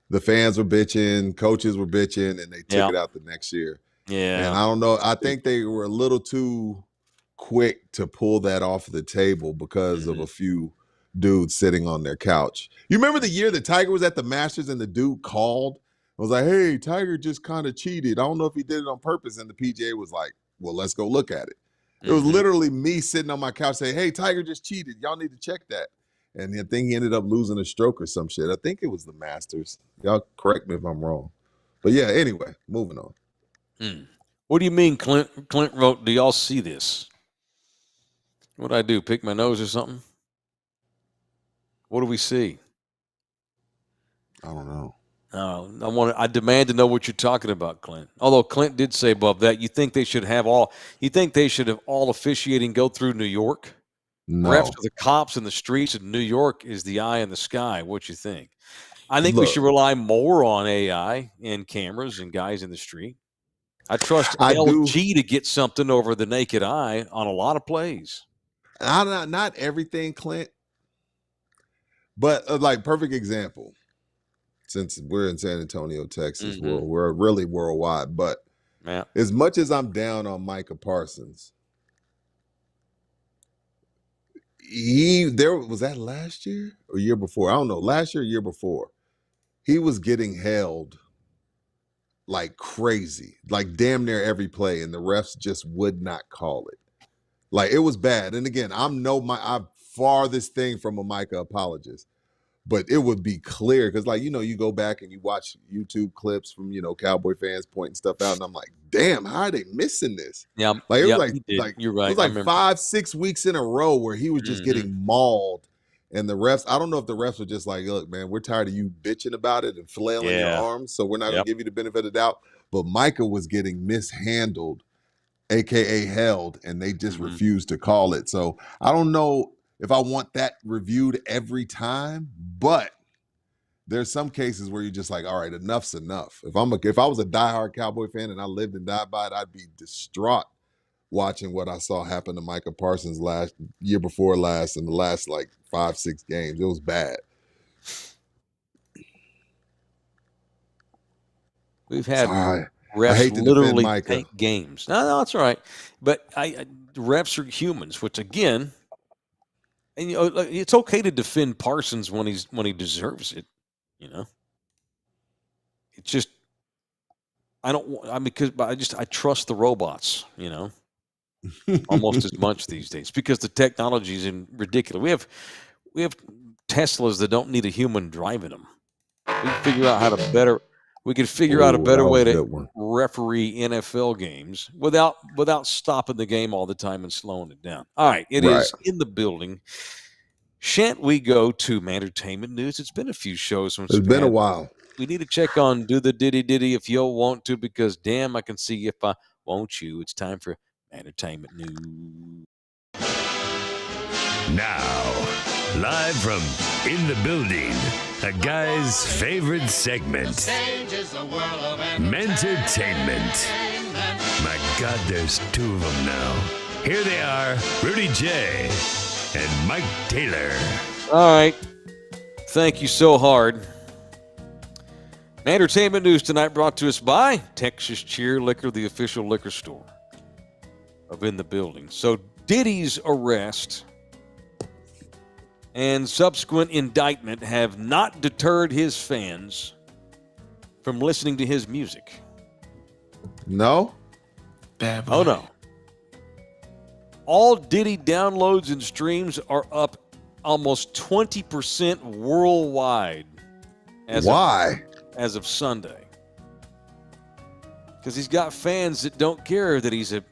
The fans were bitching, coaches were bitching, and they took it out the next year. Yeah, and I don't know. I think they were a little too quick to pull that off the table because of a few dudes sitting on their couch. You remember the year that Tiger was at the Masters and the dude called? Was like, hey, Tiger just kind of cheated. I don't know if he did it on purpose. And the PGA was like, well, let's go look at it. It was literally me sitting on my couch saying, hey, Tiger just cheated. Y'all need to check that. And I think he ended up losing a stroke or some shit. I think it was the Masters. Y'all correct me if I'm wrong. But yeah, anyway, moving on. What do you mean, Clint? Clint wrote, do y'all see this? What'd I do? Pick my nose or something? What do we see? I don't know. I demand to know what you're talking about, Clint. Although Clint did say above that, you think they should have all officiating go through New York? No. Refs are the cops in the streets of New York is the eye in the sky. What you think? I think we should rely more on AI and cameras and guys in the street. I trust LG to get something over the naked eye on a lot of plays. Not everything, Clint. But like perfect example. Since we're in San Antonio, Texas, we're really worldwide. But as much as I'm down on Micah Parsons, was that last year or year before? I don't know. Last year, year before, he was getting held like crazy, like damn near every play, and the refs just would not call it. Like it was bad. And again, I'm farthest thing from a Micah apologist. But it would be clear because, like, you go back and you watch YouTube clips from, Cowboy fans pointing stuff out, and I'm like, damn, how are they missing this? Yeah. Like, it was like you're right. It was like 5-6 weeks in a row where he was just getting mauled. And the refs, I don't know if the refs were just like, look, man, we're tired of you bitching about it and flailing your arms, so we're not going to give you the benefit of the doubt. But Micah was getting mishandled, a.k.a. held, and they just refused to call it. So I don't know if I want that reviewed every time, but there's some cases where you're just like, all right, enough's enough. If I was a diehard Cowboy fan and I lived and died by it, I'd be distraught watching what I saw happen to Micah Parsons year before last in the last like 5-6 games. It was bad. We've had refs literally take games. No, that's all right. But refs are humans, which again. And it's okay to defend Parsons when he deserves it, It's just I trust the robots, almost as much these days because the technology is ridiculous. We have Teslas that don't need a human driving them. We can figure out a better way to referee NFL games without stopping the game all the time and slowing it down. All right, it is in the building. Shan't we go to entertainment news? It's been a few shows since it's been a while. We need to check on do the Diddy if you'll want to, because damn, I can see if I won't you. It's time for entertainment news. Now, live from In the Building, a guy's favorite segment, Mentertainment. My God, there's two of them now. Here they are, Rudy Jay and Mike Taylor. All right. Thank you so hard. Entertainment news tonight brought to us by Texas Cheer Liquor, the official liquor store of In the Building. So Diddy's arrest and subsequent indictment have not deterred his fans from listening to his music. No? Bad boy. Oh, no. All Diddy downloads and streams are up almost 20% worldwide. Why? As of Sunday. Because he's got fans that don't care that he's a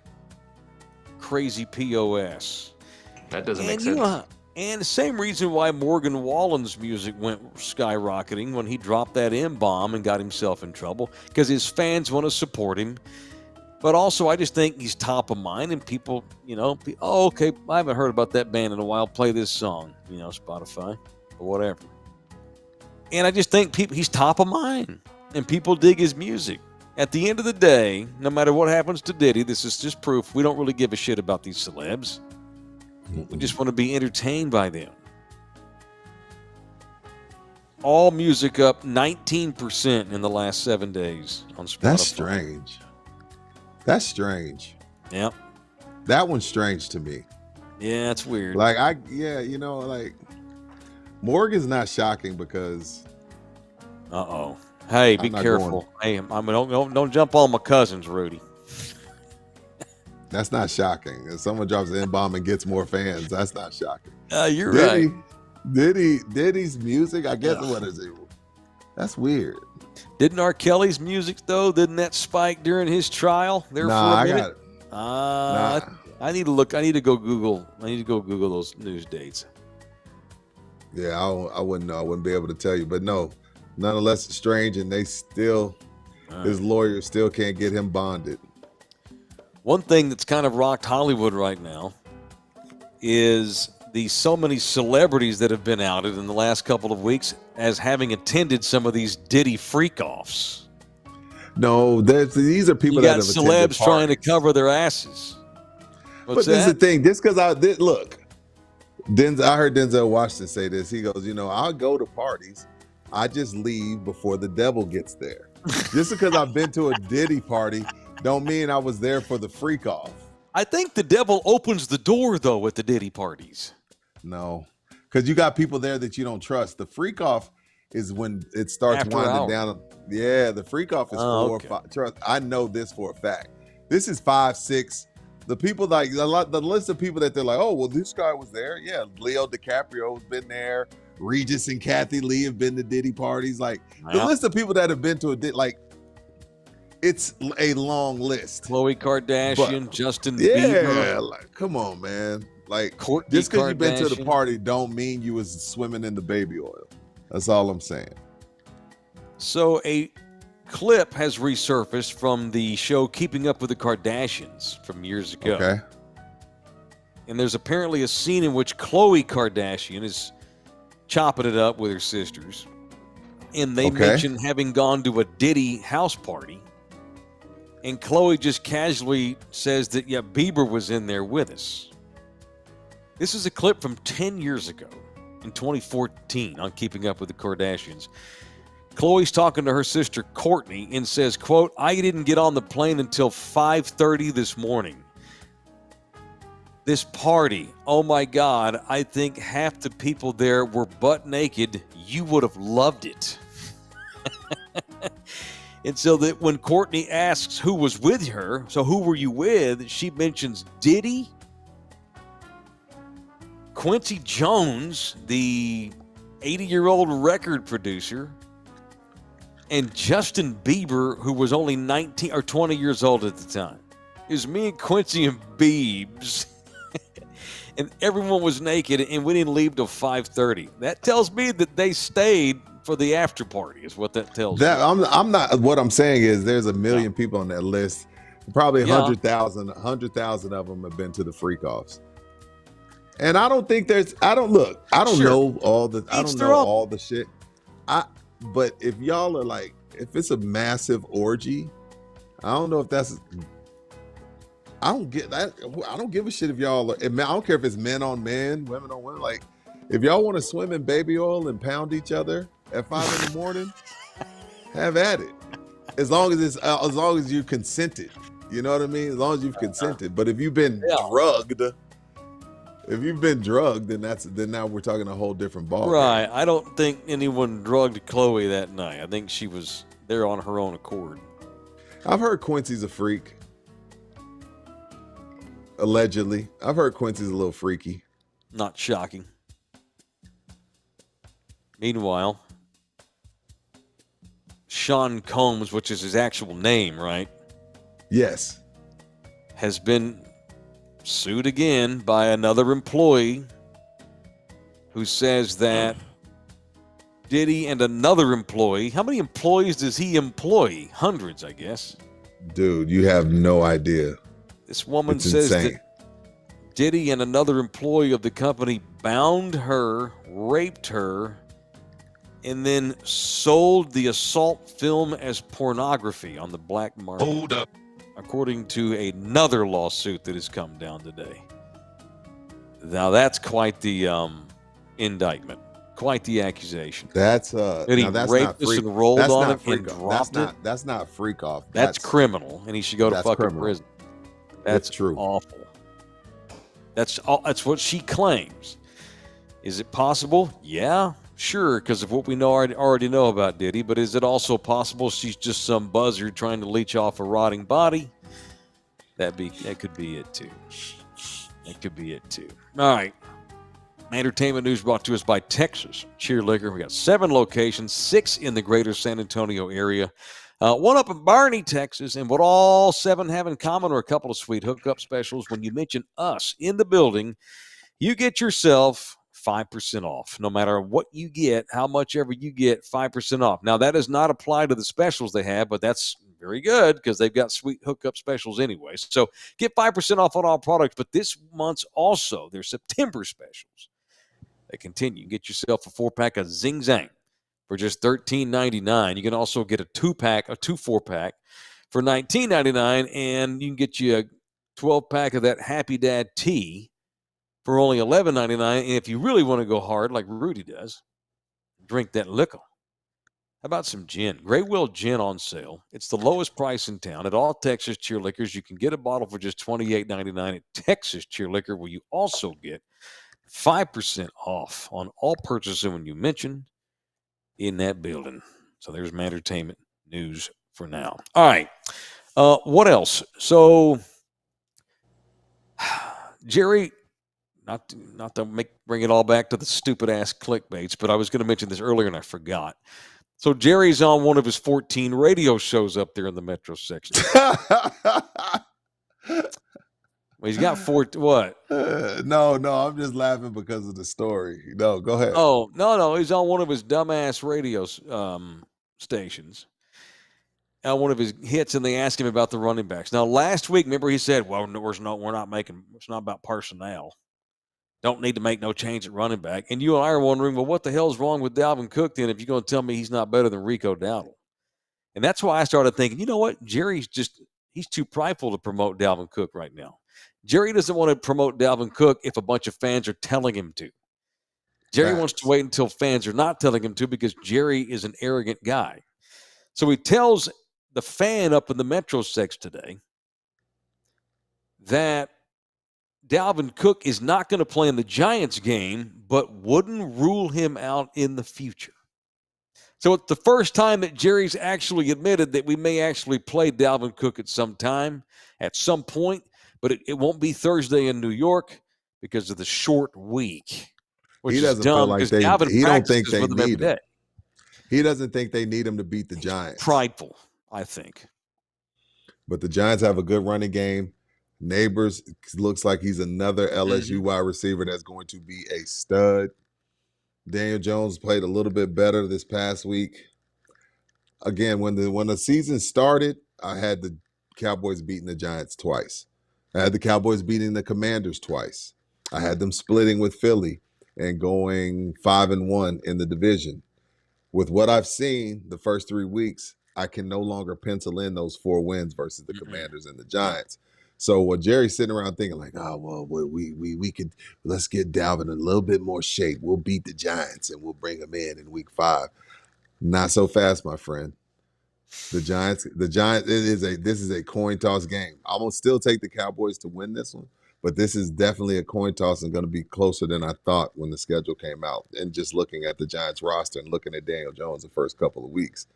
crazy POS. That doesn't make sense. And the same reason why Morgan Wallen's music went skyrocketing when he dropped that M-bomb and got himself in trouble, because his fans want to support him. But also, I just think he's top of mind, and people, oh, okay, I haven't heard about that band in a while. Play this song, Spotify or whatever. And I just think he's top of mind, and people dig his music. At the end of the day, no matter what happens to Diddy, this is just proof we don't really give a shit about these celebs. We just want to be entertained by them. All music up 19% in the last 7 days on Spotify. That's strange. Yep. That one's strange to me. Yeah, it's weird. Morgan's not shocking because. Uh-oh. Hey, be careful. Hey, don't jump on my cousins, Rudy. That's not shocking. If someone drops an N-bomb and gets more fans, that's not shocking. You're right. Diddy's music, I guess. What is it? That's weird. Didn't R. Kelly's music though? Didn't that spike during his trial there for a minute? I need to look. I need to go Google those news dates. Yeah, I wouldn't know. I wouldn't be able to tell you. But no, nonetheless, it's strange, and his lawyers still can't get him bonded. One thing that's kind of rocked Hollywood right now is so many celebrities that have been outed in the last couple of weeks as having attended some of these Diddy freak-offs. No, these are people that have attended celebs trying to cover their asses. This is the thing. Just because I heard Denzel Washington say this. He goes, I'll go to parties. I just leave before the devil gets there. Just because I've been to a Diddy party don't mean I was there for the freak-off. I think the devil opens the door, though, at the Diddy parties. No, because you got people there that you don't trust. The freak-off is when it starts winding down. Yeah, the freak-off is 4 or 5. Trust, I know this for a fact. This is 5, 6. The people the list of people that they're like, oh, well, this guy was there. Yeah, Leo DiCaprio has been there. Regis and Kathy Lee have been to Diddy parties. Like the list of people that have been to it's a long list. Khloe Kardashian, Justin Bieber. Yeah, come on, man. Kourtney just because you've been to the party don't mean you was swimming in the baby oil. That's all I'm saying. So a clip has resurfaced from the show Keeping Up with the Kardashians from years ago. Okay. And there's apparently a scene in which Khloe Kardashian is chopping it up with her sisters. And they mention having gone to a Diddy house party. And Khloe just casually says that, yeah, Bieber was in there with us. This is a clip from 10 years ago in 2014 on Keeping Up with the Kardashians. Khloe's talking to her sister Kourtney and says, quote, I didn't get on the plane until 5:30 this morning. This party, oh my God, I think half the people there were butt naked. You would have loved it. And so that when Kourtney asks who was with her, so who were you with? She mentions Diddy, Quincy Jones, the 80-year-old record producer, and Justin Bieber, who was only 19 or 20 years old at the time. It was me and Quincy and Biebs. And everyone was naked, and we didn't leave till 5:30. That tells me that they stayed for the after party, is what that tells me. I'm not. What I'm saying is, there's a million people on that list. Probably 100,000 of them have been to the freak-offs. And I don't think I don't know all the shit. But if y'all are if it's a massive orgy, I don't know if that's. I don't get that. I don't give a shit if y'all are. I don't care if it's men on men, women on women. If y'all want to swim in baby oil and pound each other at 5 a.m, have at it. As long as you consented, you know what I mean. As long as you've consented. But if you've been drugged. If you've been drugged, then now we're talking a whole different ball. Right. I don't think anyone drugged Khloe that night. I think she was there on her own accord. I've heard Quincy's a freak. Allegedly. I've heard Quincy's a little freaky. Not shocking. Meanwhile, Sean Combs, which is his actual name, right? Yes. Has been sued again by another employee who says that Diddy and another employee, how many employees does he employ? Hundreds, I guess. Dude, you have no idea. This woman It's says insane. that Diddy and another employee of the company bound her, raped her, and then sold the assault film as pornography on the black market. Hold up. According to another lawsuit that has come down today. Now that's quite the indictment, quite the accusation. That's That he now that's raped not us freak. and rolled That's on not him and freak off. dropped it. That's not freak off. That's criminal, and he should go to that's fucking criminal. prison. That's true. awful. That's what she claims. Is it possible? Yeah, sure, because of what we already know about Diddy. But is it also possible she's just some buzzard trying to leech off a rotting body? That could be it too. That could be it too. All right. Entertainment news brought to us by Texas Cheer Liquor. We got 7 locations, 6 in the greater San Antonio area, 1 up in Barney, Texas. And what all 7 have in common are a couple of sweet hookup specials. When you mention us in the building, you get yourself 5% off. No matter what you get, how much ever you get, 5% off. Now, that does not apply to the specials they have, but that's very good because they've got sweet hookup specials anyway. So get 5% off on all products. But this month's also their September specials. They continue. Get yourself a 4-pack of Zing Zang for just $13.99. You can also get a 2-pack, a 4-pack for $19.99, and you can get you a 12-pack of that Happy Dad tea for only $11.99. And if you really want to go hard, like Rudy does, drink that liquor. How about some gin? Great Will Gin on sale. It's the lowest price in town at all Texas Cheer Liquors. You can get a bottle for just $28.99 at Texas Cheer Liquor, where you also get 5% off on all purchases when you mention in that building. So there's my entertainment news for now. All right. What else? So Jerry, not to bring it all back to the stupid ass clickbaits, but I was going to mention this earlier and I forgot. So Jerry's on one of his 14 radio shows up there in the metro section. Well, he's got 4. What? No, I'm just laughing because of the story. No, go ahead. Oh, no. He's on one of his dumbass radio stations. One of his hits, and they asked him about the running backs. Now, last week, remember he said, "Well, we're not making. It's not about personnel. Don't need to make no change at running back." And you and I are wondering, well, what the hell's wrong with Dalvin Cook then? If you're going to tell me he's not better than Rico Dowdle, and that's why I started thinking, you know what, he's too prideful to promote Dalvin Cook right now. Jerry doesn't want to promote Dalvin Cook if a bunch of fans are telling him to. Jerry wants to wait until fans are not telling him to because Jerry is an arrogant guy. So he tells the fan up in the Metro section today that Dalvin Cook is not going to play in the Giants game, but wouldn't rule him out in the future. So it's the first time that Jerry's actually admitted that we may actually play Dalvin Cook at some time, at some point, but it won't be Thursday in New York because of the short week. Which He doesn't is dumb feel like because they. Dalvin He don't think practices they with them every need him. day. He doesn't think they need him to beat the Giants. Prideful, I think. But the Giants have a good running game. Neighbors looks like he's another LSU wide receiver that's going to be a stud. Daniel Jones played a little bit better this past week. Again, when the season started, I had the Cowboys beating the Giants twice. I had the Cowboys beating the Commanders twice. I had them splitting with Philly and going 5-1 in the division. With what I've seen the first 3 weeks, I can no longer pencil in those 4 wins versus the Commanders and the Giants. So what Jerry's sitting around thinking like, oh, well, we could, let's get Dalvin in a little bit more shape. We'll beat the Giants and we'll bring him in week 5. Not so fast, my friend. The Giants, this is a coin toss game. I'm going to still take the Cowboys to win this one, but this is definitely a coin toss and going to be closer than I thought when the schedule came out. And just looking at the Giants roster and looking at Daniel Jones the first couple of weeks.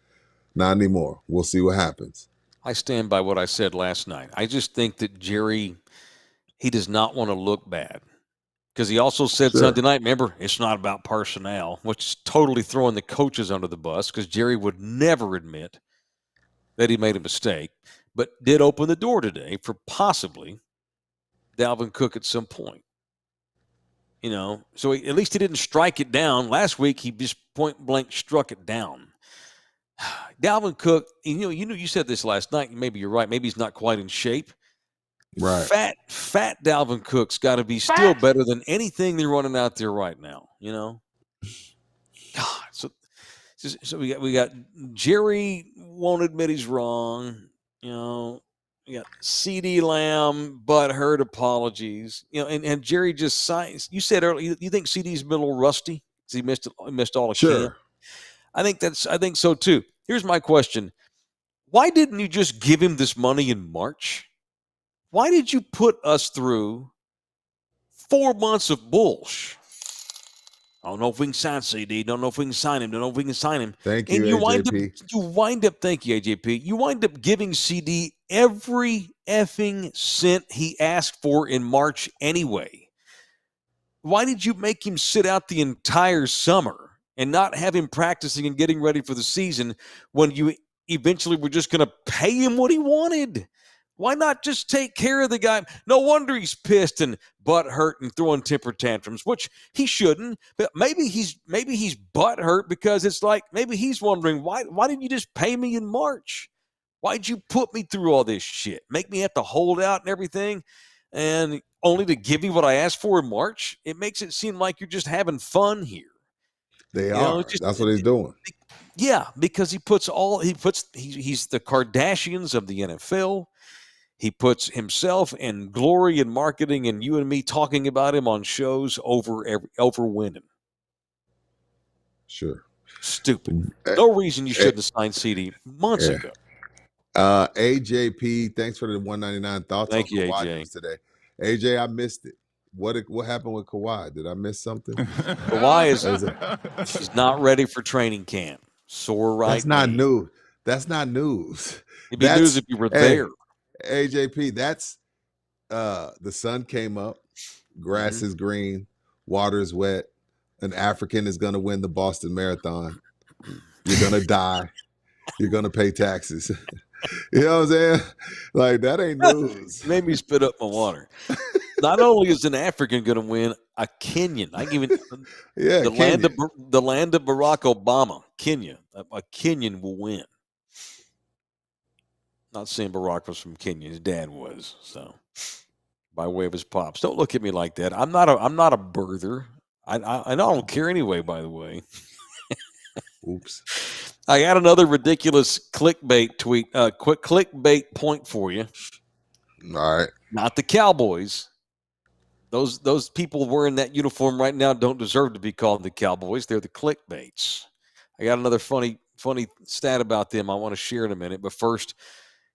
Not anymore. We'll see what happens. I stand by what I said last night. I just think that Jerry, he does not want to look bad. Because he also said Sunday night, remember, it's not about personnel, which is totally throwing the coaches under the bus because Jerry would never admit that he made a mistake, but did open the door today for possibly Dalvin Cook at some point. You know, so at least he didn't strike it down. Last week, he just point blank struck it down. Dalvin Cook, you said this last night. Maybe you're right. Maybe he's not quite in shape. Right. Fat Dalvin Cook's got to be still better than anything they're running out there right now. God. So we got Jerry won't admit he's wrong. We got CeeDee Lamb butthurt apologies. And Jerry just signs. You said earlier you think CeeDee's a little rusty because he missed all the camp. I think so too. Here's my question: why didn't you just give him this money in March? Why did you put us through 4 months of bullshit? I don't know if we can sign CD. Don't know if we can sign him. Don't know if we can sign him. Thank you, AJP. Thank you, AJP. You wind up giving CD every effing cent he asked for in March anyway. Why did you make him sit out the entire summer and not have him practicing and getting ready for the season when you eventually were just going to pay him what he wanted? Why not just take care of the guy? No wonder he's pissed and butt hurt and throwing temper tantrums, which he shouldn't. But maybe he's butt hurt because it's like maybe he's wondering why didn't you just pay me in March? Why'd you put me through all this shit? Make me have to hold out and everything, and only to give me what I asked for in March? It makes it seem like you're just having fun here. They are. That's what he's doing. Yeah, because he's the Kardashians of the NFL. He puts himself and glory and marketing and you and me talking about him on shows over winning. Sure. Stupid. No reason you shouldn't have signed CD months ago. AJP, thanks for the $1.99 thoughts. Thank you, Kawhi AJ. today. AJ, I missed it. What happened with Kawhi? Did I miss something? Kawhi he's not ready for training camp. Sore right. That's not news. That's not news. It'd be news if you were there. AJP, that's the sun came up, grass is green, water is wet, an African is going to win the Boston Marathon. You're going to die. You're going to pay taxes. You know what I'm saying? Like, that ain't news. Made me spit up my water. Not only is an African going to win, a Kenyan. I give it the land of Barack Obama, Kenya. A Kenyan will win. Not saying Barack was from Kenya. His dad was, so by way of his pops. Don't look at me like that. I'm not a birther. I don't care anyway, by the way. Oops. I got another ridiculous clickbait tweet. Quick clickbait point for you. All right. Not the Cowboys. Those people wearing that uniform right now don't deserve to be called the Cowboys. They're the clickbaits. I got another funny stat about them I want to share in a minute. But first,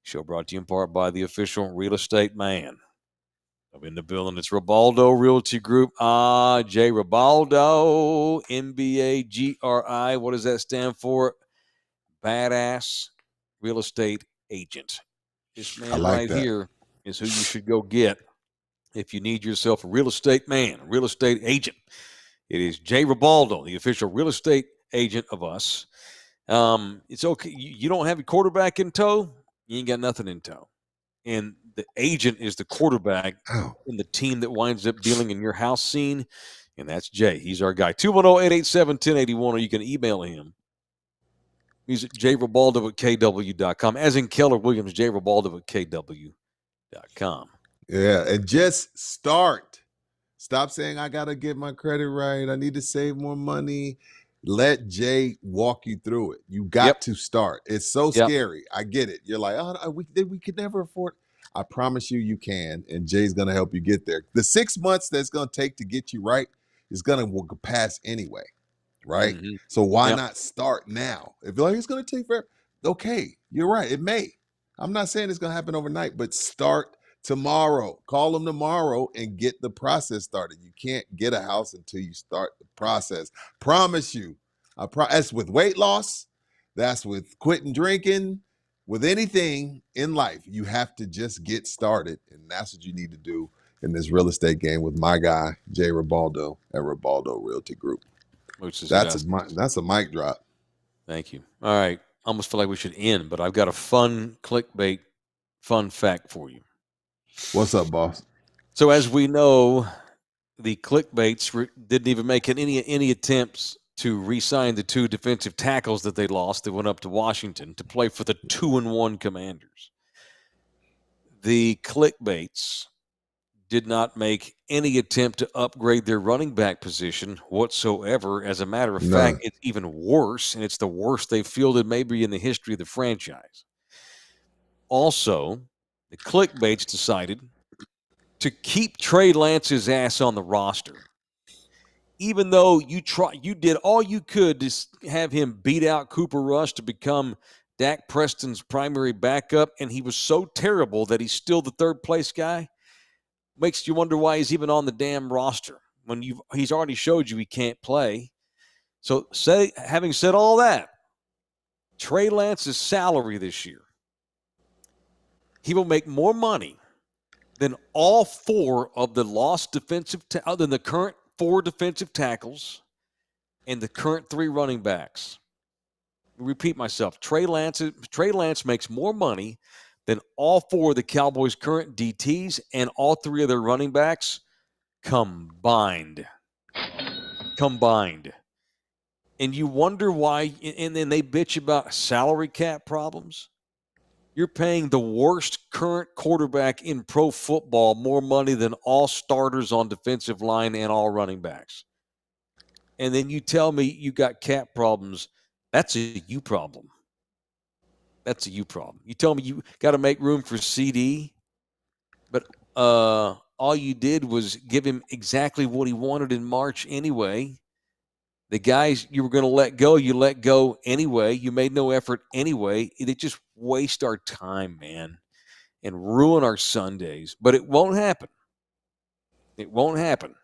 show brought to you in part by the official real estate man. I'm in the building. It's Ribaldo Realty Group. Jay Ribaldo, MBAGRI. What does that stand for? Badass real estate agent. This man here is who you should go get if you need yourself a real estate man, a real estate agent. It is Jay Ribaldo, the official real estate agent of us. It's okay. You don't have a quarterback in tow, you ain't got nothing in tow. And the agent is the quarterback in the team that winds up dealing in your house scene, and that's Jay. He's our guy. 210-887-1081, or you can email him. He's at jribaldo@kw.com, as in Keller Williams, jribaldo@kw.com. Yeah, and just start. Stop saying, I got to get my credit right. I need to save more money. Let Jay walk you through it. You got to start. It's so scary. I get it. You're like, we could never afford. I promise you can, and Jay's going to help you get there. The 6 months that's going to take to get you right is going to pass anyway, right? Mm-hmm. So why not start now? If you're like, it's going to take forever, okay, you're right. It may. I'm not saying it's going to happen overnight, but start tomorrow. Call them tomorrow and get the process started. You can't get a house until you start the process. Promise you. That's with weight loss. That's with quitting drinking. With anything in life, you have to just get started. And that's what you need to do in this real estate game with my guy, Jay Ribaldo at Ribaldo Realty Group. That's a mic drop. Thank you. All right. I almost feel like we should end, but I've got a fun clickbait, fun fact for you. What's up, boss? So as we know, the clickbaits didn't even make any attempts to re-sign the 2 defensive tackles that they lost that went up to Washington to play for the 2-1 Commanders. The clickbaits did not make any attempt to upgrade their running back position whatsoever. As a matter of fact, it's even worse, and it's the worst they've fielded maybe in the history of the franchise. Also, the clickbaits decided to keep Trey Lance's ass on the roster. Even though you did all you could to have him beat out Cooper Rush to become Dak Preston's primary backup, and he was so terrible that he's still the third-place guy, makes you wonder why he's even on the damn roster when he's already showed you he can't play. So, having said all that, Trey Lance's salary this year, he will make more money than all 4 of the lost other than the current 4 defensive tackles and the current 3 running backs. Repeat myself. Trey Lance makes more money than all 4 of the Cowboys' current DTs and all 3 of their running backs combined. And you wonder why, and then they bitch about salary cap problems. You're paying the worst current quarterback in pro football more money than all starters on defensive line and all running backs. And then you tell me you got cap problems. That's a you problem. You tell me you got to make room for CeeDee, but all you did was give him exactly what he wanted in March anyway. The guys you were going to let go, you let go anyway. You made no effort anyway. They just waste our time, man, and ruin our Sundays. But it won't happen. It won't happen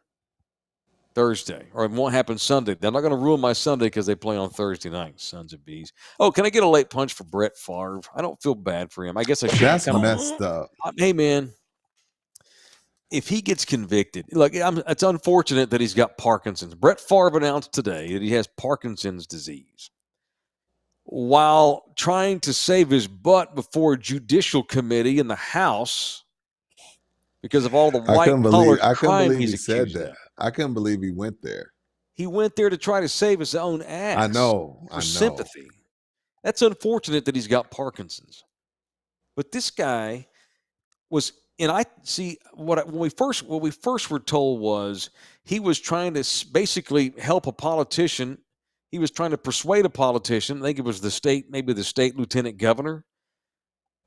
Thursday, or it won't happen Sunday. They're not going to ruin my Sunday because they play on Thursday night, sons of bees. Oh, can I get a late punch for Brett Favre? I don't feel bad for him. I guess I should. That's messed up. Hey, man. If he gets convicted, it's unfortunate that he's got Parkinson's. Brett Favre announced today that he has Parkinson's disease while trying to save his butt before a judicial committee in the House because of all the white-collar crime he's accused of. I couldn't believe he went there. He went there to try to save his own ass. I know. Sympathy. That's unfortunate that he's got Parkinson's. But this guy was... And I see what we first were told was he was trying to basically help a politician. He was trying to persuade a politician, I think it was maybe the state lieutenant governor,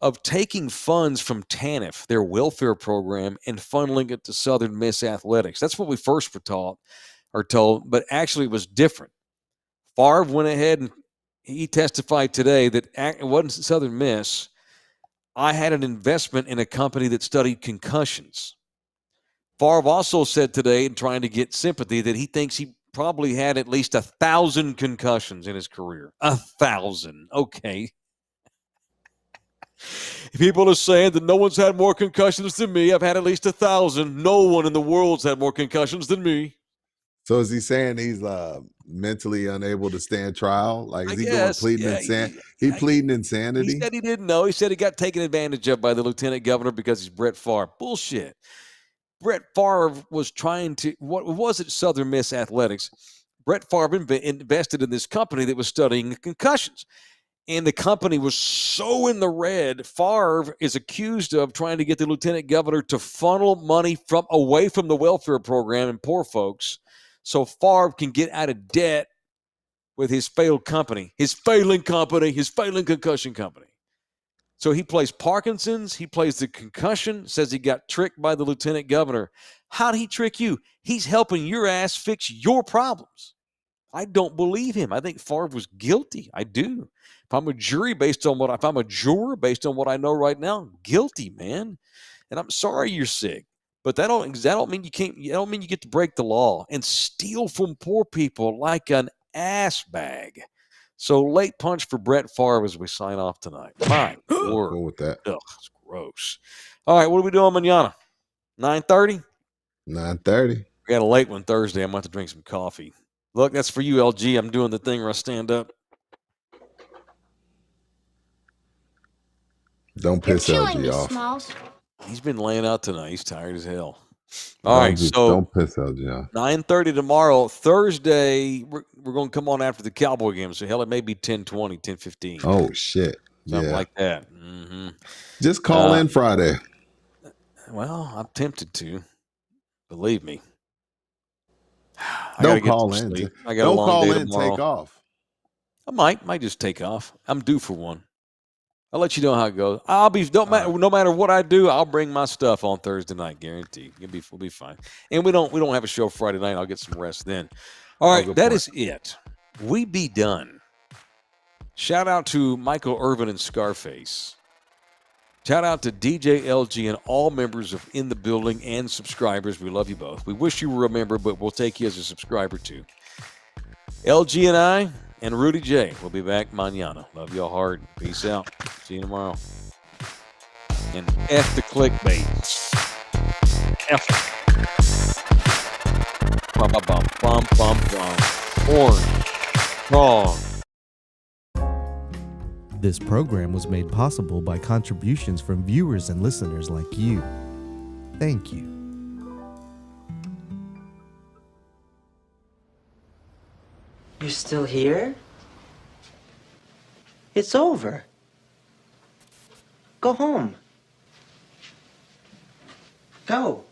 of taking funds from TANF, their welfare program, and funneling it to Southern Miss Athletics. That's what we first were told, but actually it was different. Favre went ahead and he testified today that it wasn't Southern Miss. I had an investment in a company that studied concussions. Favre also said today, in trying to get sympathy, that he thinks he probably had at least 1,000 concussions in his career. 1,000. Okay. People are saying that no one's had more concussions than me. I've had at least 1,000. No one in the world's had more concussions than me. So is he saying he's mentally unable to stand trial? Like, is he going pleading insanity? He pleading insanity? He said he didn't know. He said he got taken advantage of by the lieutenant governor because he's Brett Favre. Bullshit. Brett Favre was trying to, what was it, Southern Miss Athletics? Brett Favre invested in this company that was studying concussions. And the company was so in the red, Favre is accused of trying to get the lieutenant governor to funnel money away from the welfare program and poor folks, so Favre can get out of debt with his failed company, his failing concussion company. So he plays Parkinson's, he plays the concussion, says he got tricked by the lieutenant governor. How'd he trick you? He's helping your ass fix your problems. I don't believe him. I think Favre was guilty. I do. If I'm a juror based on what I know right now, guilty, man. And I'm sorry you're sick. But that don't mean you can't. I don't mean you get to break the law and steal from poor people like an ass bag. So late punch for Brett Favre as we sign off tonight. My word, go with that. Ugh, it's gross. All right, what are we doing mañana? 9:30. 9:30. We got a late one Thursday. I'm about to drink some coffee. Look, that's for you, LG. I'm doing the thing where I stand up. Don't piss LG off. Smalls. He's been laying out tonight. He's tired as hell. All right, so don't piss LG off. 9:30 tomorrow, Thursday. We're going to come on after the Cowboy game. So hell, it may be 10:20, 10:15. Oh shit! Something Yeah, like that. just call in Friday. Well, I'm tempted to. Believe me. Don't call in. I got Don't a long call day in. tomorrow. Take off. I might just take off. I'm due for one. I'll let you know how it goes. No matter what I do, I'll bring my stuff on Thursday night, guaranteed. We'll be fine. And we don't have a show Friday night. I'll get some rest then. All right, that is it. We be done. Shout out to Michael Irvin and Scarface. Shout out to DJ LG and all members of In the Building and subscribers. We love you both. We wish you were a member, but we'll take you as a subscriber too. LG and I and Rudy J will be back mañana. Love y'all hard. Peace out. See you tomorrow. And F the clickbait. F it. Bum, bum, bum, bum, bum. Orange. Wrong. This program was made possible by contributions from viewers and listeners like you. Thank you. You're still here? It's over. Go home. Go.